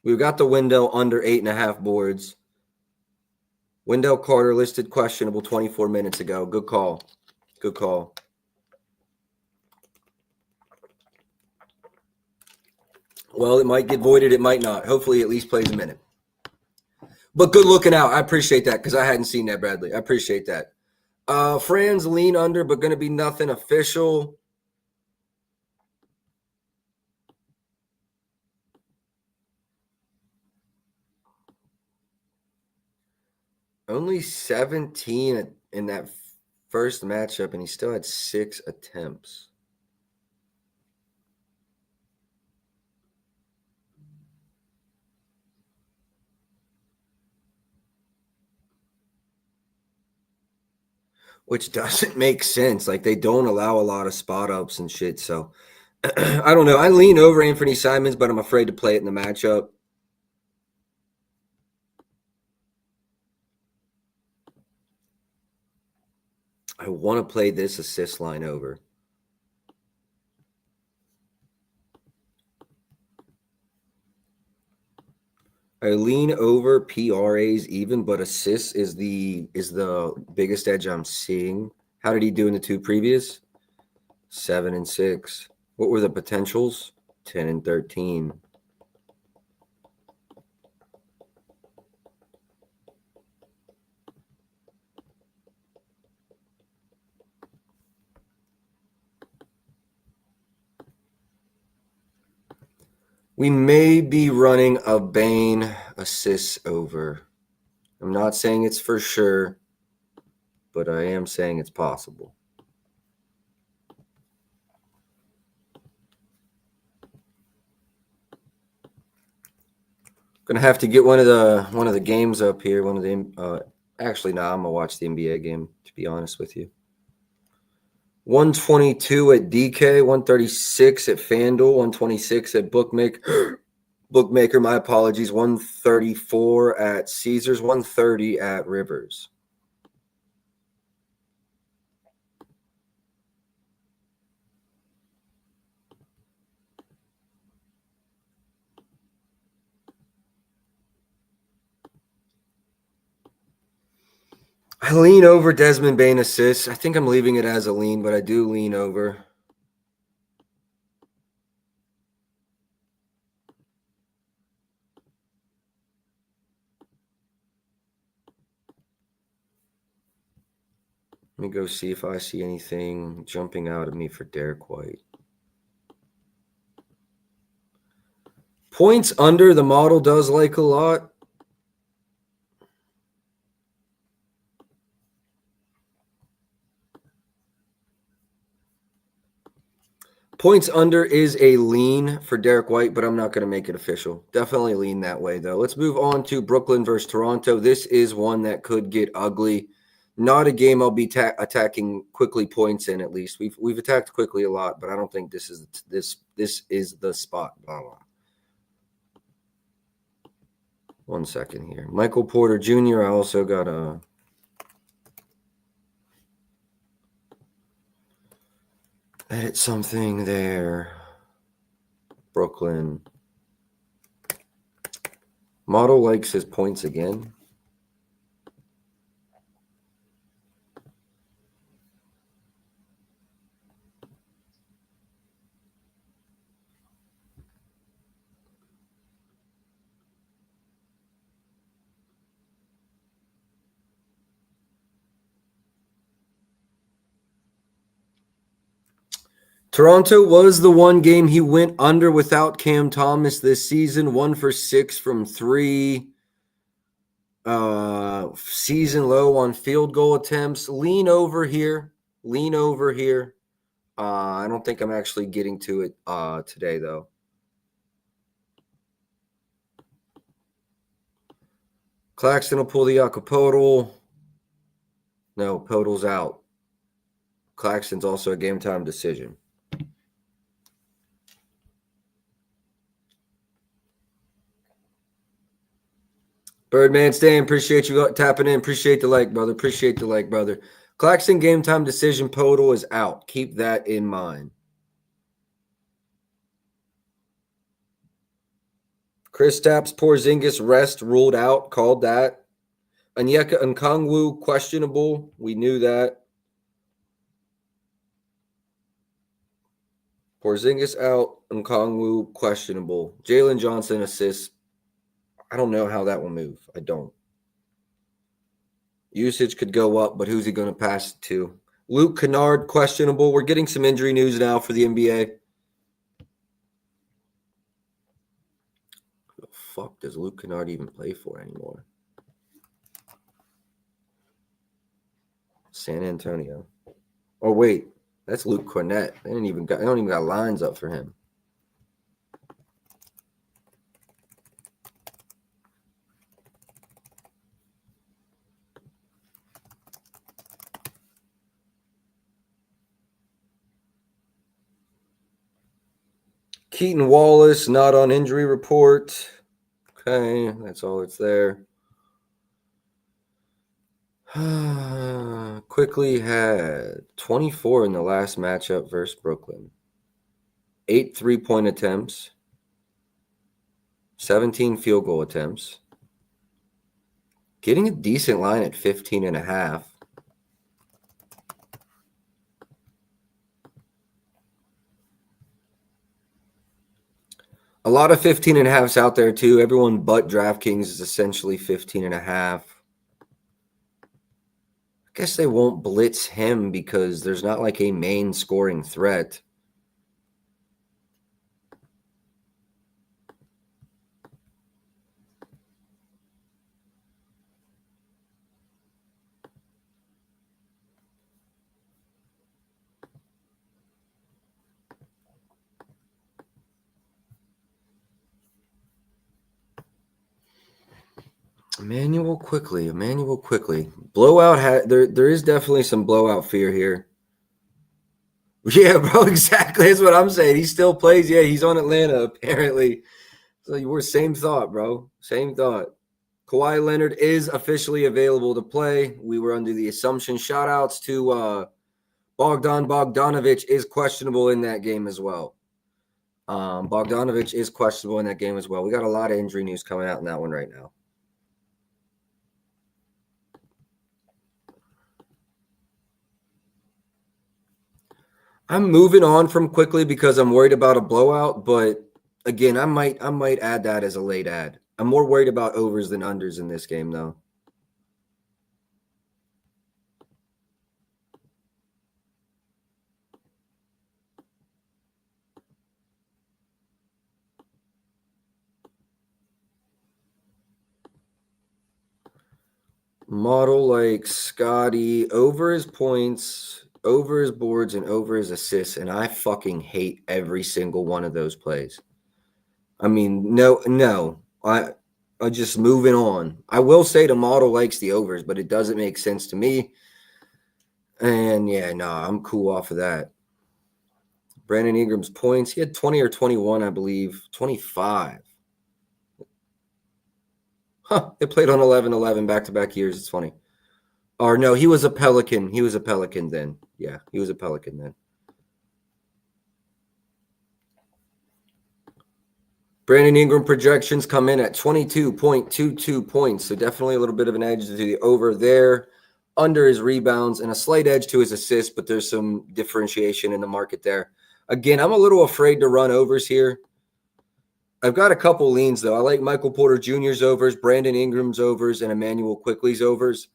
We've got the Wendell under 8.5 boards. Wendell Carter listed questionable 24 minutes ago. Good call. Good call. Well, it might get voided. It might not. Hopefully, at least plays a minute. But good looking out. I appreciate that because I hadn't seen that, Bradley. I appreciate that. Franz lean under, but going to be nothing official. Only 17 in that first matchup, and he still had 6 attempts. Which doesn't make sense. Like, they don't allow a lot of spot ups and shit. So, I don't know. I lean over Anthony Simons, but I'm afraid to play it in the matchup. I want to play this assist line over. I lean over PRAs even, but assists is the biggest edge I'm seeing. How did he do in the two previous? 7 and 6. What were the potentials? 10 and 13. We may be running a Bane assists over. I'm not saying it's for sure, but I am saying it's possible. Gonna have to get one of the games up here. Actually, no, I'm gonna watch the NBA game, to be honest with you. 122 at DK, 136 at FanDuel, 126 at Bookmaker. Bookmaker, my apologies. 134 at Caesars, 130 at Rivers. I lean over Desmond Bane assists. I think I'm leaving it as a lean, but I do lean over. Let me go see if I see anything jumping out at me for Derek White. Points under, the model does like a lot. Points under is a lean for Derek White, but I'm not going to make it official. Definitely lean that way, though. Let's move on to Brooklyn versus Toronto. This is one that could get ugly. Not a game I'll be attacking quickly points in, at least. We've attacked quickly a lot, but I don't think this is the spot. Blah, blah. 1 second here. Michael Porter Jr. I also got a edit something there. Brooklyn. Model likes his points again. Toronto was the one game he went under without Cam Thomas this season. 1 for 6 from 3. Season low on field goal attempts. Lean over here. I don't think I'm actually getting to it today, though. Claxton will pull the Podol. No, Podol's out. Claxton's also a game time decision. Birdman Stan, appreciate you tapping in. Appreciate the like, brother. Claxton game time decision. Podol is out. Keep that in mind. Chris Stapps, Porzingis rest ruled out. Called that. Onyeka Okongwu questionable. We knew that. Porzingis out. Okongwu questionable. Jalen Johnson assists. I don't know how that will move. I don't. Usage could go up, but who's he going to pass it to? Luke Kennard, questionable. We're getting some injury news now for the NBA. Who the fuck does Luke Kennard even play for anymore? San Antonio. Oh, wait. That's Luke Cornett. They don't even got lines up for him. Keaton Wallace, not on injury report. Okay, that's all that's there. Quickly had 24 in the last matchup versus Brooklyn. 8 3-point attempts. 17 field goal attempts. Getting a decent line at 15.5. A lot of 15.5s out there too. Everyone but DraftKings is essentially 15.5. I guess they won't blitz him because there's not like a main scoring threat. Emmanuel quickly. Blowout. There is definitely some blowout fear here. Yeah, bro, exactly. That's what I'm saying. He still plays. Yeah, he's on Atlanta, apparently. So we're same thought, bro. Same thought. Kawhi Leonard is officially available to play. We were under the assumption. Shout outs to Bogdanovic is questionable in that game as well. Bogdanovic is questionable in that game as well. We got a lot of injury news coming out in that one right now. I'm moving on from quickly because I'm worried about a blowout, but again, I might add that as a late add. I'm more worried about overs than unders in this game, though. Model like Scotty, over his points, over his boards, and over his assists, and I fucking hate every single one of those plays. I mean, no. I'm just moving on. I will say the model likes the overs, but it doesn't make sense to me. And yeah, no, I'm cool off of that. Brandon Ingram's points, he had 20 or 21, I believe. 25. Huh, they played on 11-11 back-to-back years. It's funny. Or no, he was a Pelican. He was a Pelican then. Yeah, he was a Pelican then. Brandon Ingram projections come in at 22.22 points. So definitely a little bit of an edge to the over there. Under his rebounds and a slight edge to his assists, but there's some differentiation in the market there. Again, I'm a little afraid to run overs here. I've got a couple leans, though. I like Michael Porter Jr.'s overs, Brandon Ingram's overs, and Emmanuel Quickley's overs.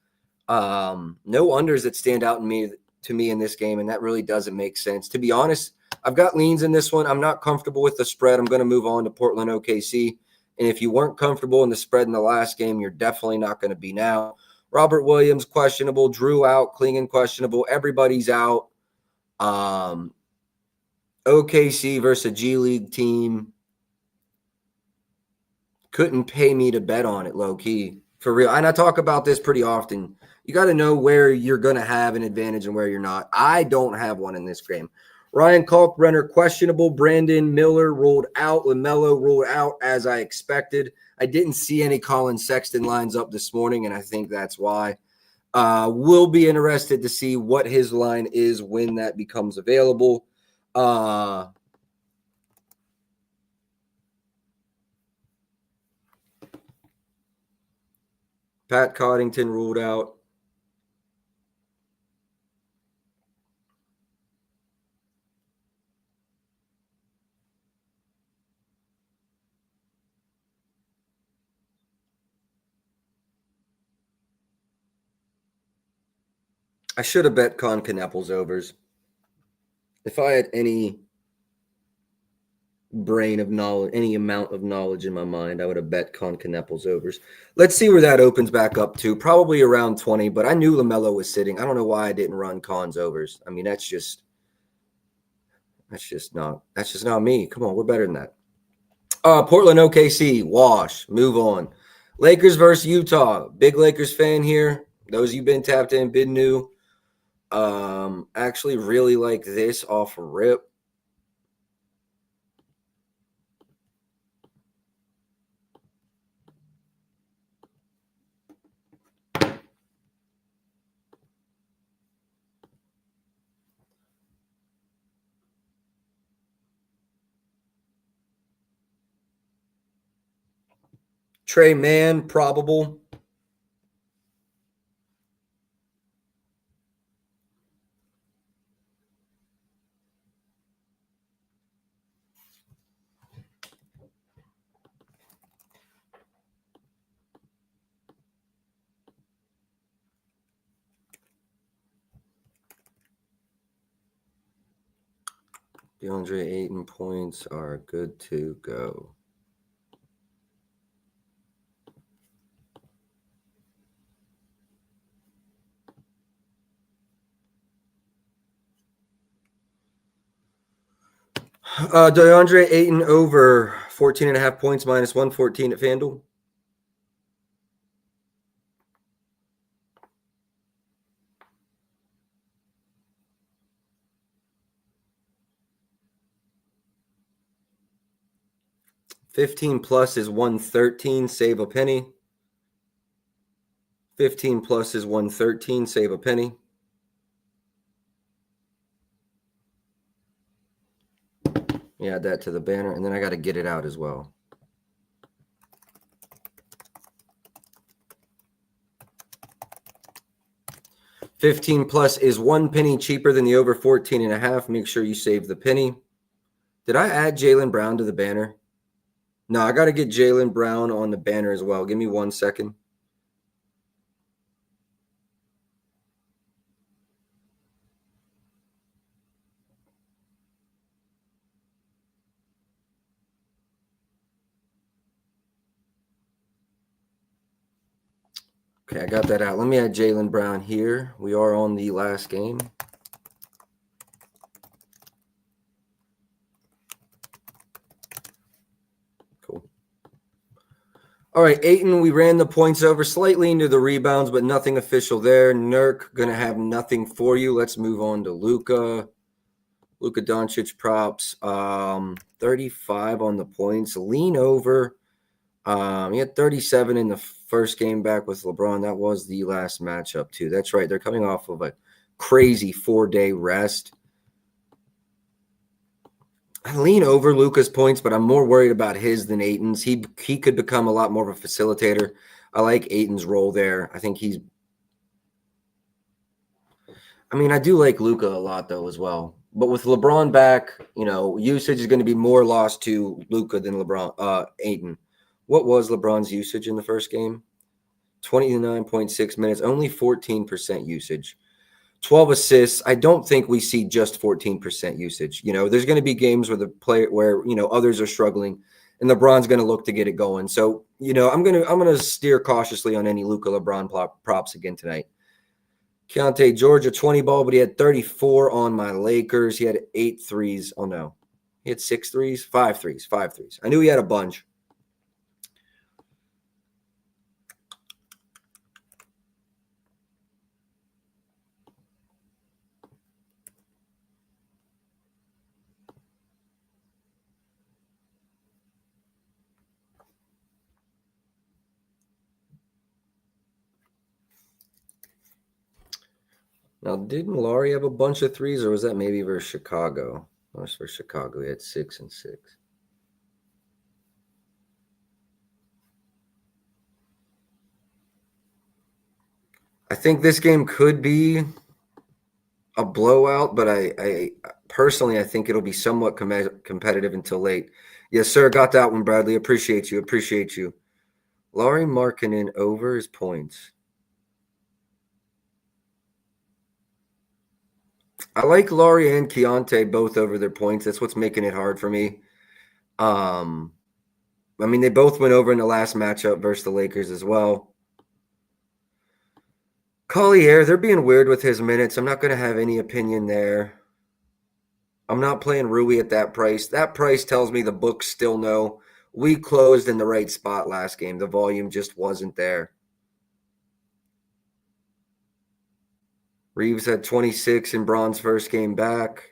No unders that stand out to me in this game, and that really doesn't make sense. To be honest, I've got leans in this one. I'm not comfortable with the spread. I'm going to move on to Portland OKC. And if you weren't comfortable in the spread in the last game, you're definitely not going to be now. Robert Williams, questionable. Drew out. Klingon, questionable. Everybody's out. OKC versus a G League team. Couldn't pay me to bet on it, low-key. For real. And I talk about this pretty often. You got to know where you're going to have an advantage and where you're not. I don't have one in this game. Ryan Kalkbrenner, questionable. Brandon Miller ruled out. LaMelo ruled out, as I expected. I didn't see any Colin Sexton lines up this morning, and I think that's why. We'll be interested to see what his line is when that becomes available. Pat Coddington ruled out. I should have bet Con Kneppel's overs. If I had any brain of knowledge, any amount of knowledge in my mind, I would have bet Con Kneppel's overs. Let's see where that opens back up to. Probably around 20, but I knew LaMelo was sitting. I don't know why I didn't run Con's overs. I mean, that's just not me. Come on, we're better than that. Portland OKC, wash, move on. Lakers versus Utah. Big Lakers fan here. Those of you been tapped in, been new. Actually really like this off rip. Trey Mann, probable. DeAndre Ayton points are good to go. DeAndre Ayton over 14.5 points minus 114 at FanDuel. $15+ is 113, save a penny. 15+ is 113, save a penny. Yeah, add that to the banner, and then I got to get it out as well. 15 plus is 1 penny cheaper than the over 14.5. Make sure you save the penny. Did I add Jaylen Brown to the banner? No, I got to get Jaylen Brown on the banner as well. Give me 1 second. Okay, I got that out. Let me add Jaylen Brown here. We are on the last game. Cool. All right, Ayton, we ran the points over slightly into the rebounds, but nothing official there. Nurk, going to have nothing for you. Let's move on to Luka. Luka Doncic props. 35 on the points. Lean over. He had 37 in the first game back with LeBron. That was the last matchup, too. That's right. They're coming off of a crazy 4-day rest. I lean over Luka's points, but I'm more worried about his than Ayton's. He could become a lot more of a facilitator. I like Ayton's role there. I think I do like Luka a lot, though, as well. But with LeBron back, usage is going to be more lost to Luka than Ayton. What was LeBron's usage in the first game? 29.6 minutes, only 14% usage. 12 assists. I don't think we see just 14% usage. There's going to be games where others are struggling and LeBron's going to look to get it going. So, I'm going to steer cautiously on any Luka LeBron props again tonight. Keontae George, a 20 ball, but he had 34 on my Lakers. He had 8 threes. Oh no. He had 6 threes, 5 threes. I knew he had a bunch. Now, didn't Laurie have a bunch of threes, or was that maybe versus Chicago? That was for Chicago. He had 6 and 6. I think this game could be a blowout, but I personally, I think it'll be somewhat competitive until late. Yes, sir. Got that one, Bradley. Appreciate you. Laurie Markkinen over his points. I like Laurie and Keontae both over their points. That's what's making it hard for me. They both went over in the last matchup versus the Lakers as well. Collier, they're being weird with his minutes. I'm not going to have any opinion there. I'm not playing Rui at that price. That price tells me the books still know we closed in the right spot last game. The volume just wasn't there. Reeves had 26 in Braun's first game back.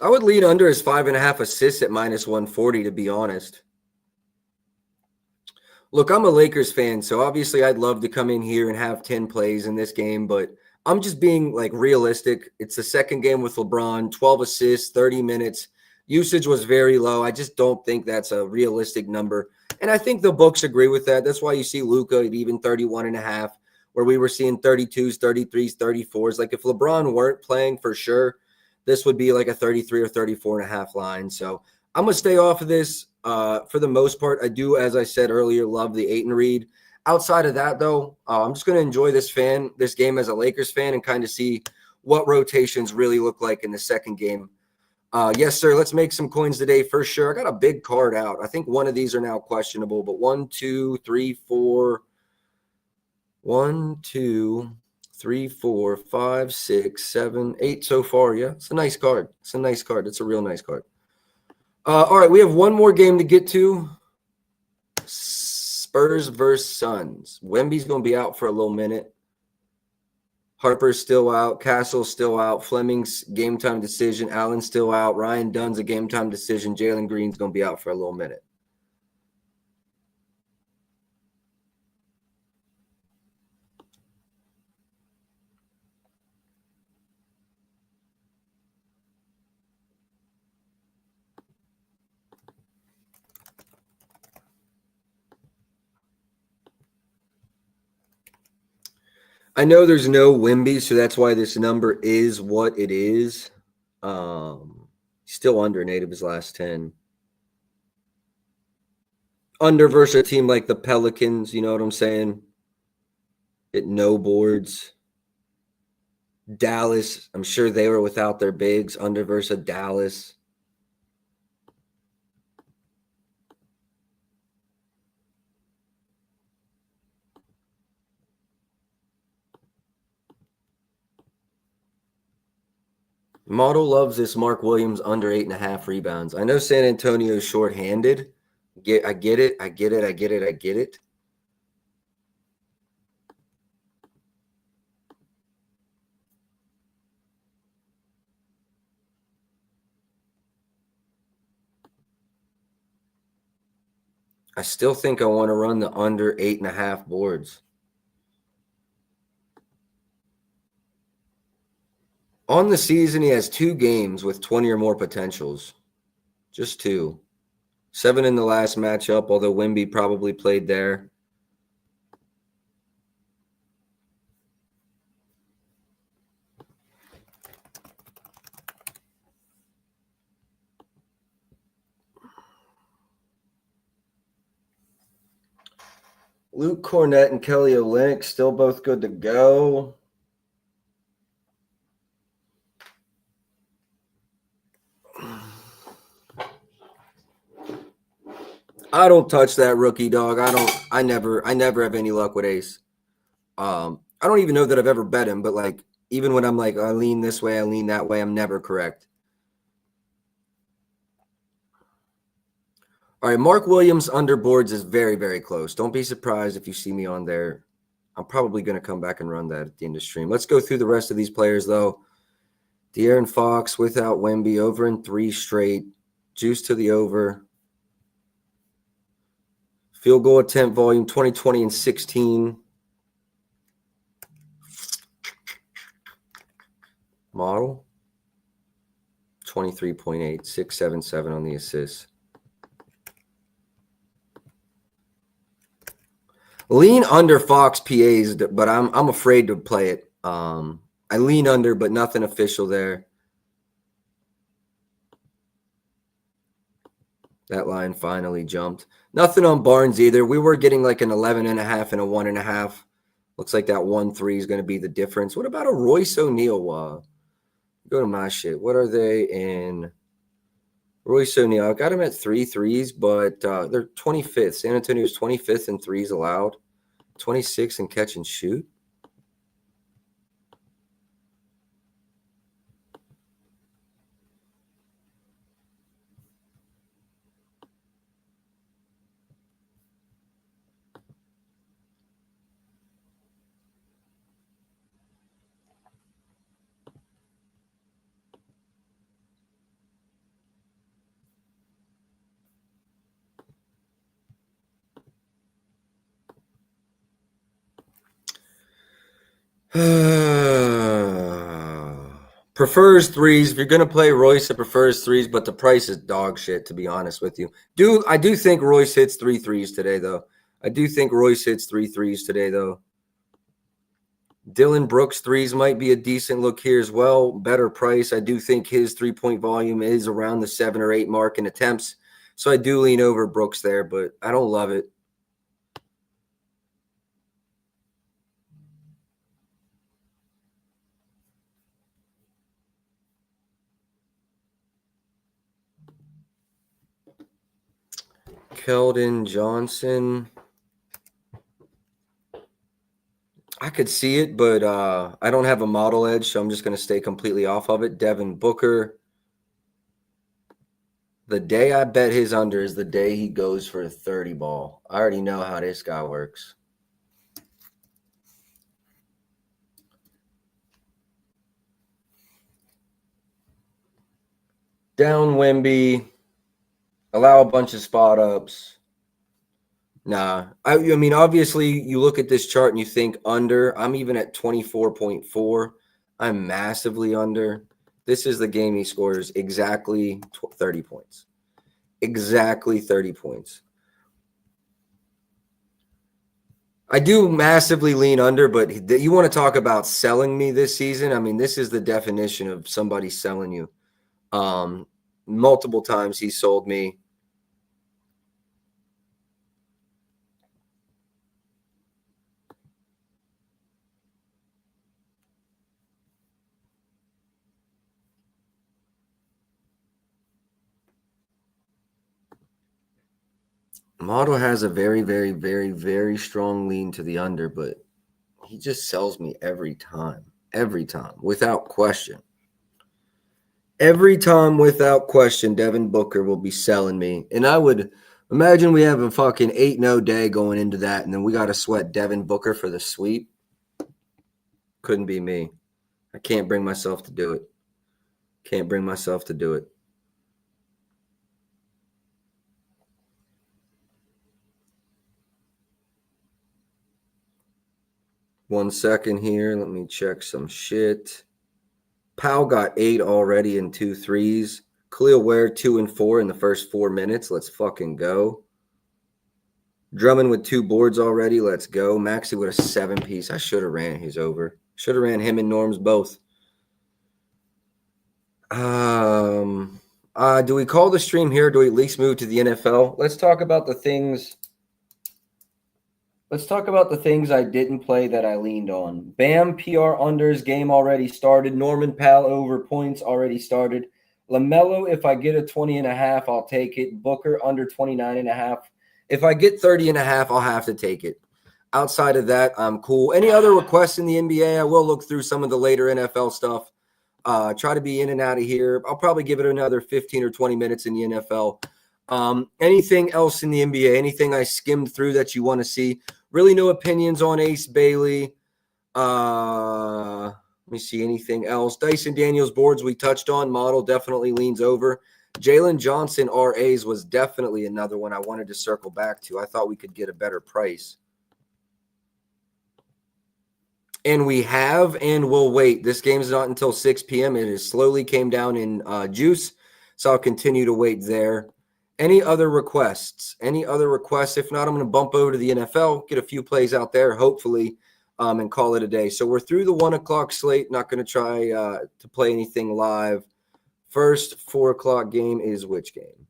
I would lead under his 5.5 assists at -140, to be honest. Look, I'm a Lakers fan, so obviously I'd love to come in here and have 10 plays in this game, but I'm just being realistic. It's the second game with LeBron, 12 assists, 30 minutes. Usage was very low. I just don't think that's a realistic number. And I think the books agree with that. That's why you see Luka at even 31.5, where we were seeing 32s, 33s, 34s. If LeBron weren't playing for sure, this would be like a 33 or 34.5 line. So I'm going to stay off of this for the most part. I do, as I said earlier, love the Ayton read. Outside of that, though, I'm just going to enjoy this game as a Lakers fan and kind of see what rotations really look like in the second game. Yes, sir. Let's make some coins today for sure. I got a big card out. I think one of these are now questionable, but 1, 2, 3, 4, 5, 6, 7, 8 so far. Yeah, it's a nice card. It's a real nice card. All right, we have one more game to get to. Spurs versus Suns. Wemby's going to be out for a little minute. Harper's still out. Castle's still out. Fleming's game time decision. Allen's still out. Ryan Dunn's a game time decision. Jalen Green's going to be out for a little minute. I know there's no Wemby, so that's why this number is what it is. Still under in 8 of his last 10. Under versus a team like the Pelicans, you know what I'm saying? At no boards. Dallas, I'm sure they were without their bigs. Under versus Dallas. Model loves this Mark Williams under 8.5 rebounds. I know San Antonio's shorthanded. I get it. I get it. I still think I want to run the under 8.5 boards. On the season, he has 2 games with 20 or more potentials. Just 2. 7 in the last matchup, although Wemby probably played there. Luke Cornett and Kelly Olynyk still both good to go. I don't touch that rookie, dog. I never have any luck with Ace. I don't even know that I've ever bet him, but like even when I'm like I lean this way, I lean that way, I'm never correct. All right, Mark Williams under boards is very, very close. Don't be surprised if you see me on there. I'm probably going to come back and run that at the end of the stream. Let's go through the rest of these players, though. De'Aaron Fox without Wemby, over in 3 straight. Juice to the over. Field goal attempt volume 20, 20, and 16. Model 23.8, 677 on the assists. Lean under Fox PAs, but I'm afraid to play it. I lean under, but nothing official there. That line finally jumped. Nothing on Barnes either. We were getting like an 11.5 and a 1.5. Looks like that 1-3 is going to be the difference. What about a Royce O'Neal? Go to my shit. What are they in? Royce O'Neal. I got him at 3 threes, but they're 25th. San Antonio's 25th in threes allowed. 26 in catch and shoot. Prefers threes. If you're gonna play Royce, it prefers threes, but the price is dog shit, to be honest with you. I do think Royce hits 3 threes today, though. Dylan Brooks threes might be a decent look here as well. Better price. I do think his 3-point volume is around the 7 or 8 mark in attempts. So I do lean over Brooks there, but I don't love it. Keldon Johnson. I could see it, but I don't have a model edge, so I'm just going to stay completely off of it. Devin Booker. The day I bet his under is the day he goes for a 30 ball. I already know how this guy works. Down Wemby. Allow a bunch of spot ups. Nah. I mean, obviously, you look at this chart and you think under. I'm even at 24.4. I'm massively under. This is the game he scores exactly 30 points. Exactly 30 points. I do massively lean under, but you want to talk about selling me this season? I mean, this is the definition of somebody selling you. Multiple times he sold me. Model has a very, very, very, very strong lean to the under, but he just sells me every time, without question. Every time, without question, Devin Booker will be selling me. And I would imagine we have a fucking 8-0 day going into that, and then we got to sweat Devin Booker for the sweep. Couldn't be me. I can't bring myself to do it. Can't bring myself to do it. One second here. Let me check some shit. Powell got 8 already in 2 threes. Khalil Ware 2 and 4 in the first 4 minutes. Let's fucking go. Drummond with 2 boards already. Let's go. Maxey with a 7-piece. I should have ran his over. Should have ran him and Norms both. Do we call the stream here? Or do we at least move to the NFL? Let's talk about the things. Let's talk about the things I didn't play that I leaned on. Bam, PR unders, game already started. Norman Powell over points already started. LaMelo, if I get a 20.5, I'll take it. Booker under 29.5. If I get 30.5, I'll have to take it. Outside of that, I'm cool. Any other requests in the NBA? I will look through some of the later NFL stuff. Try to be in and out of here. I'll probably give it another 15 or 20 minutes in the NFL. Anything else in the NBA? Anything I skimmed through that you want to see? Really no opinions on Ace Bailey. Let me see anything else. Dyson Daniels boards we touched on. Model definitely leans over. Jalen Johnson RAs was definitely another one I wanted to circle back to. I thought we could get a better price. And we have and will wait. This game is not until 6 p.m. It has slowly came down in juice, so I'll continue to wait there. Any other requests? Any other requests? If not, I'm going to bump over to the NFL, get a few plays out there, hopefully, and call it a day. So we're through the 1 o'clock slate. Not going to try to play anything live. First 4 o'clock game is which game?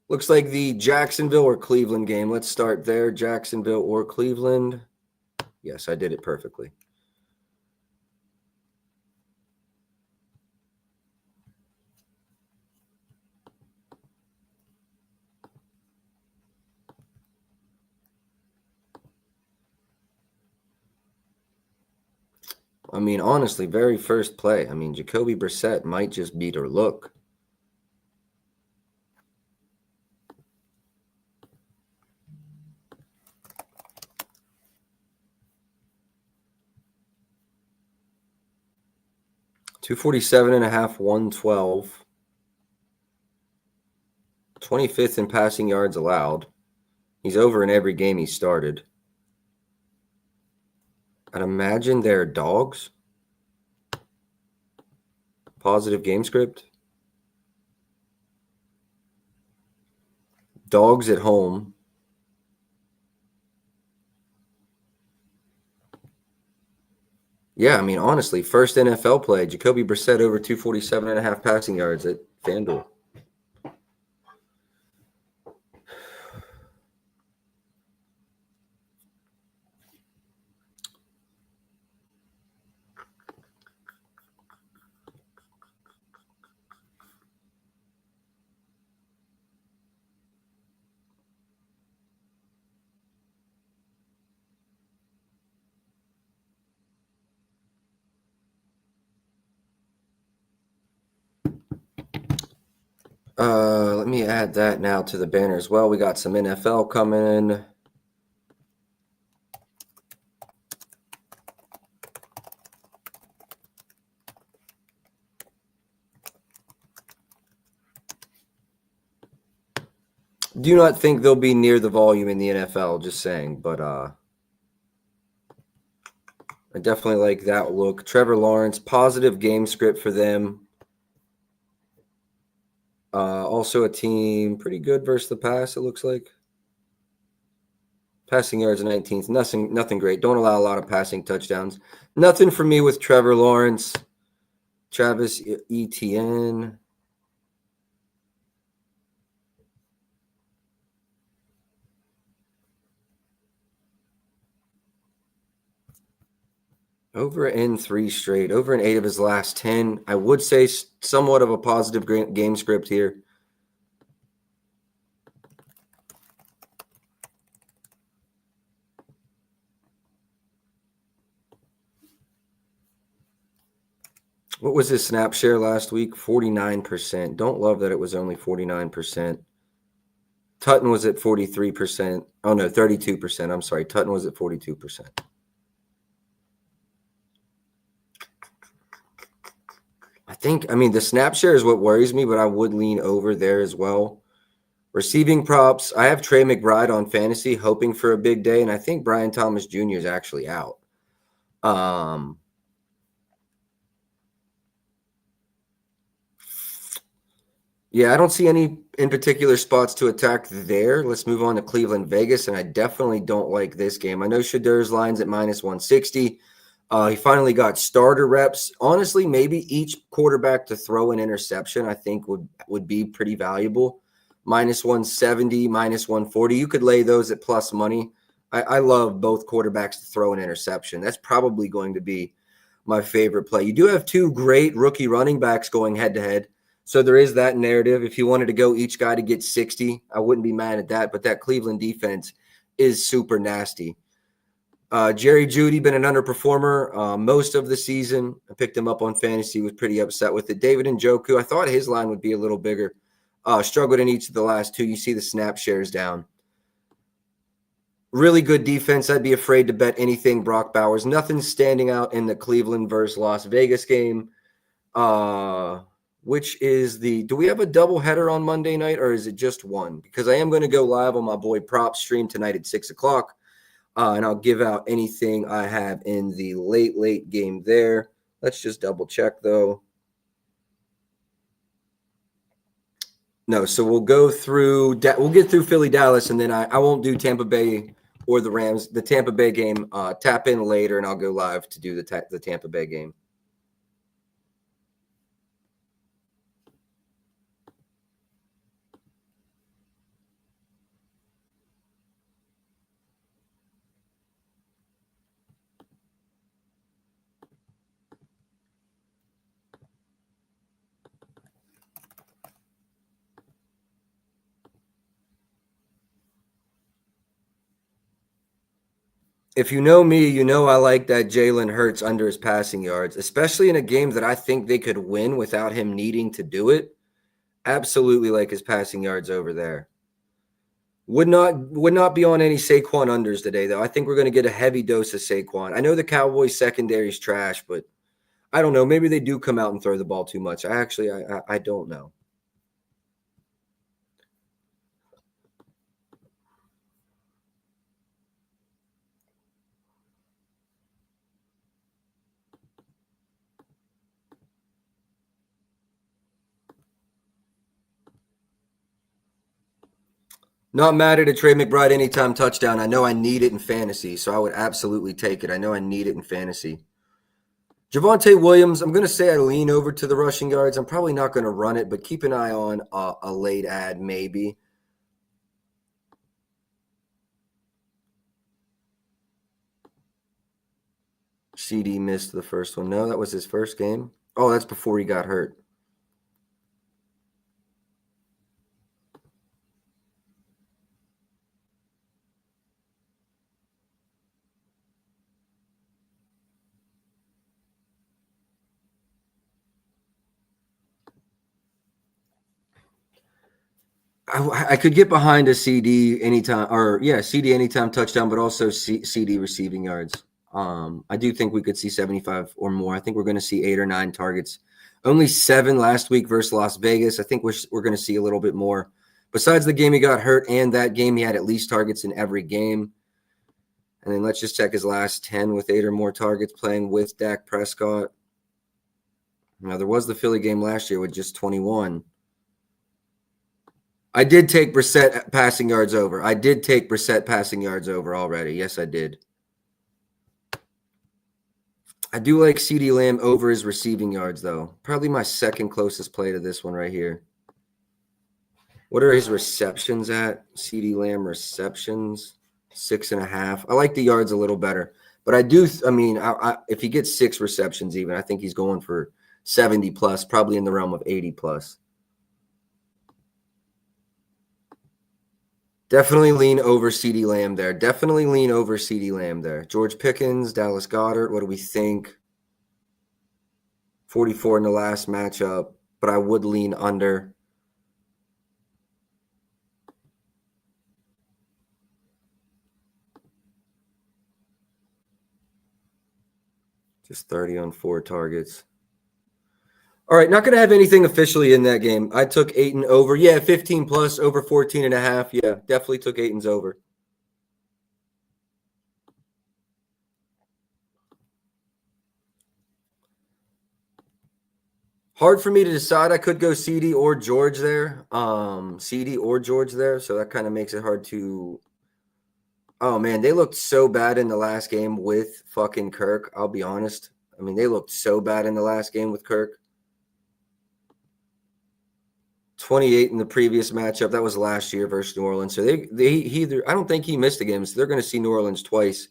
Looks like the Jacksonville or Cleveland game. Let's start there. Jacksonville or Cleveland. Yes, I did it perfectly. I mean, honestly, very first play. I mean, Jacoby Brissett might just beat her look. $247.5, 112. 25th in passing yards allowed. He's over in every game he started. I'd imagine they're dogs. Positive game script. Dogs at home. Yeah, I mean, honestly, first NFL play, Jacoby Brissett over 247.5 passing yards at FanDuel. Let me add that now to the banner as well. We got some NFL coming. Do not think they'll be near the volume in the NFL, just saying. But I definitely like that look. Trevor Lawrence, positive game script for them. Also a team pretty good versus the pass, it looks like. Passing yards 19th. Nothing great. Don't allow a lot of passing touchdowns. Nothing for me with Trevor Lawrence. Travis Etienne. Over in 3 straight. Over in 8 of his last 10. I would say somewhat of a positive game script here. What was his snap share last week? 49%. Don't love that it was only 49%. Tutton was at 43%. Oh, no, 32%. I'm sorry. Tutton was at 42%. I mean, the snap share is what worries me, but I would lean over there as well. Receiving props. I have Trey McBride on fantasy, hoping for a big day, and I think Brian Thomas Jr. is actually out. Yeah, I don't see any in particular spots to attack there. Let's move on to Cleveland, Vegas, and I definitely don't like this game. I know Shedur's line's at -160. He finally got starter reps. Honestly, maybe each quarterback to throw an interception I think would be pretty valuable. -170, -140. You could lay those at plus money. I love both quarterbacks to throw an interception. That's probably going to be my favorite play. You do have 2 great rookie running backs going head-to-head. So there is that narrative. If you wanted to go each guy to get 60, I wouldn't be mad at that. But that Cleveland defense is super nasty. Jerry Jeudy, been an underperformer most of the season. I picked him up on fantasy, was pretty upset with it. David Njoku, I thought his line would be a little bigger. Struggled in each of the last 2. You see the snap shares down. Really good defense. I'd be afraid to bet anything Brock Bowers. Nothing standing out in the Cleveland versus Las Vegas game. Which is do we have a double header on Monday night, or is it just one? Because I am going to go live on my boy Prop stream tonight at 6 o'clock. And I'll give out anything I have in the late game there. Let's just double check, though. No, so we'll go through. We'll get through Philly, Dallas, and then I won't do Tampa Bay or the Rams. The Tampa Bay game, tap in later, and I'll go live to do the Tampa Bay game. If you know me, you know I like that Jalen Hurts under his passing yards, especially in a game that I think they could win without him needing to do it. Absolutely like his passing yards over there. Would not be on any Saquon unders today, though. I think we're going to get a heavy dose of Saquon. I know the Cowboys secondary is trash, but I don't know. Maybe they do come out and throw the ball too much. I don't know. Not mad at a Trey McBride anytime touchdown. I know I need it in fantasy, so I would absolutely take it. I know I need it in fantasy. Javonte Williams, I'm going to say I lean over to the rushing yards. I'm probably not going to run it, but keep an eye on a late ad maybe. CD missed the first one. No, that was his first game. Oh, that's before he got hurt. I could get behind a CD anytime, CD anytime touchdown, but also CD receiving yards. I do think we could see 75 or more. I think we're going to see 8 or 9 targets. Only 7 last week versus Las Vegas. I think we're going to see a little bit more. Besides the game he got hurt and that game, he had at least targets in every game. And then let's just check his last 10 with 8 or more targets playing with Dak Prescott. Now, there was the Philly game last year with just 21. I did take Brissett passing yards over. I did take Brissett passing yards over already. Yes, I did. I do like CeeDee Lamb over his receiving yards, though. Probably my second closest play to this one right here. What are his receptions at? CeeDee Lamb receptions, 6.5. I like the yards a little better. But I do, if he gets 6 receptions even, I think he's going for 70 plus, probably in the realm of 80 plus. Definitely lean over CeeDee Lamb there. Definitely lean over CeeDee Lamb there. George Pickens, Dallas Goedert, what do we think? 44 in the last matchup, but I would lean under. Just 30 on 4 targets. All right, not going to have anything officially in that game. I took Ayton over. Yeah, 15 plus, over 14.5. Yeah, definitely took Ayton's over. Hard for me to decide. I could go CD or George there. CD or George there, so that kind of makes it hard to... Oh, man, they looked so bad in the last game with fucking Kirk, I'll be honest. I mean, they looked so bad in the last game with Kirk. 28 in the previous matchup. That was last year versus New Orleans. So he either, I don't think he missed a game. So they're going to see New Orleans twice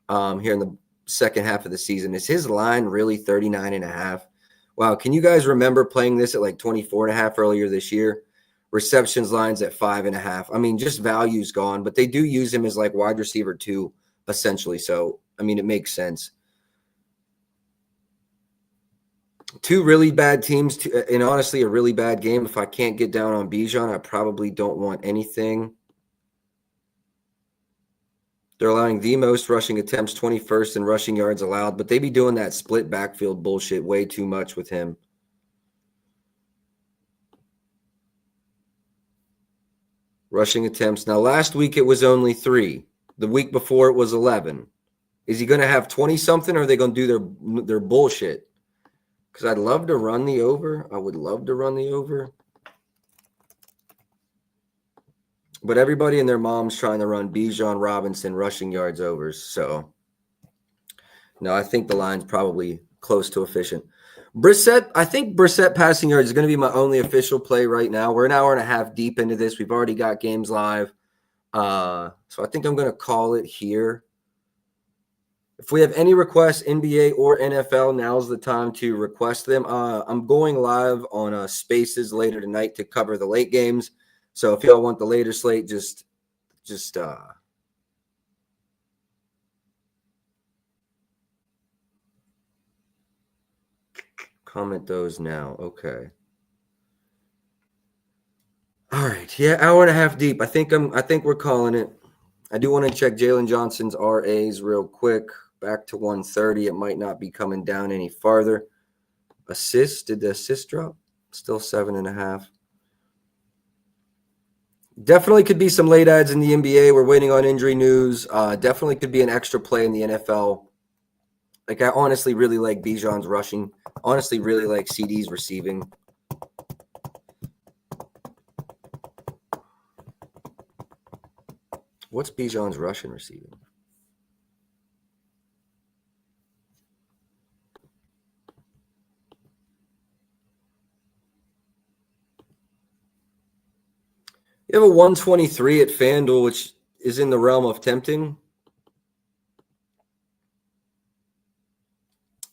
here in the second half of the season. Is his line really 39.5? Wow. Can you guys remember playing this at like 24.5 earlier this year? Receptions lines at 5.5. I mean, just value's gone, but they do use him as like wide receiver 2, essentially. So, I mean, it makes sense. 2 really bad teams, and honestly, a really bad game. If I can't get down on Bijan, I probably don't want anything. They're allowing the most rushing attempts, 21st in rushing yards allowed, but they be doing that split backfield bullshit way too much with him. Rushing attempts. Now, last week it was only 3. The week before it was 11. Is he going to have 20-something, or are they going to do their bullshit? Because I'd love to run the over. I would love to run the over. But everybody and their mom's trying to run Bijan Robinson rushing yards overs. So, no, I think the line's probably close to efficient. Brissett, I think Brissett passing yards is going to be my only official play right now. We're an hour and a half deep into this. We've already got games live. So I think I'm going to call it here. If we have any requests, NBA or NFL, now's the time to request them. I'm going live on Spaces later tonight to cover the late games. So if y'all want the later slate, just comment those now. Okay. All right. Yeah, hour and a half deep. I think we're calling it. I do want to check Jalen Johnson's RAs real quick. Back to 130. It might not be coming down any farther. Assists. Did the assist drop? Still 7.5. Definitely could be some late ads in the NBA. We're waiting on injury news. Definitely could be an extra play in the NFL. Like, I honestly really like Bijan's rushing. Honestly really like CD's receiving. What's Bijan's rushing receiving? You have a 123 at FanDuel, which is in the realm of tempting.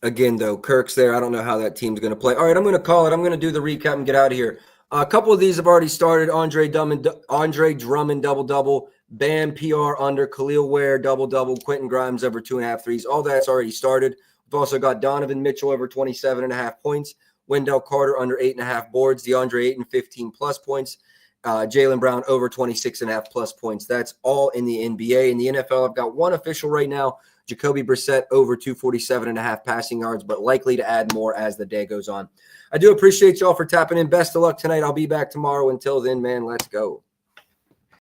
Again, though, Kirk's there. I don't know how that team's going to play. All right, I'm going to call it. I'm going to do the recap and get out of here. A couple of these have already started. Andre Drummond, double-double. Bam, PR under. Khalil Ware, double-double. Quentin Grimes over 2.5 threes. All that's already started. We've also got Donovan Mitchell over 27.5 points. Wendell Carter under 8.5 boards. DeAndre Ayton, 15-plus points. Jaylen Brown over 26.5 plus points. That's all in the NBA. In the NFL, I've got one official right now. Jacoby Brissett over 247.5 passing yards, but likely to add more as the day goes on. I do appreciate y'all for tapping in. Best of luck tonight. I'll be back tomorrow. Until then, man, let's go.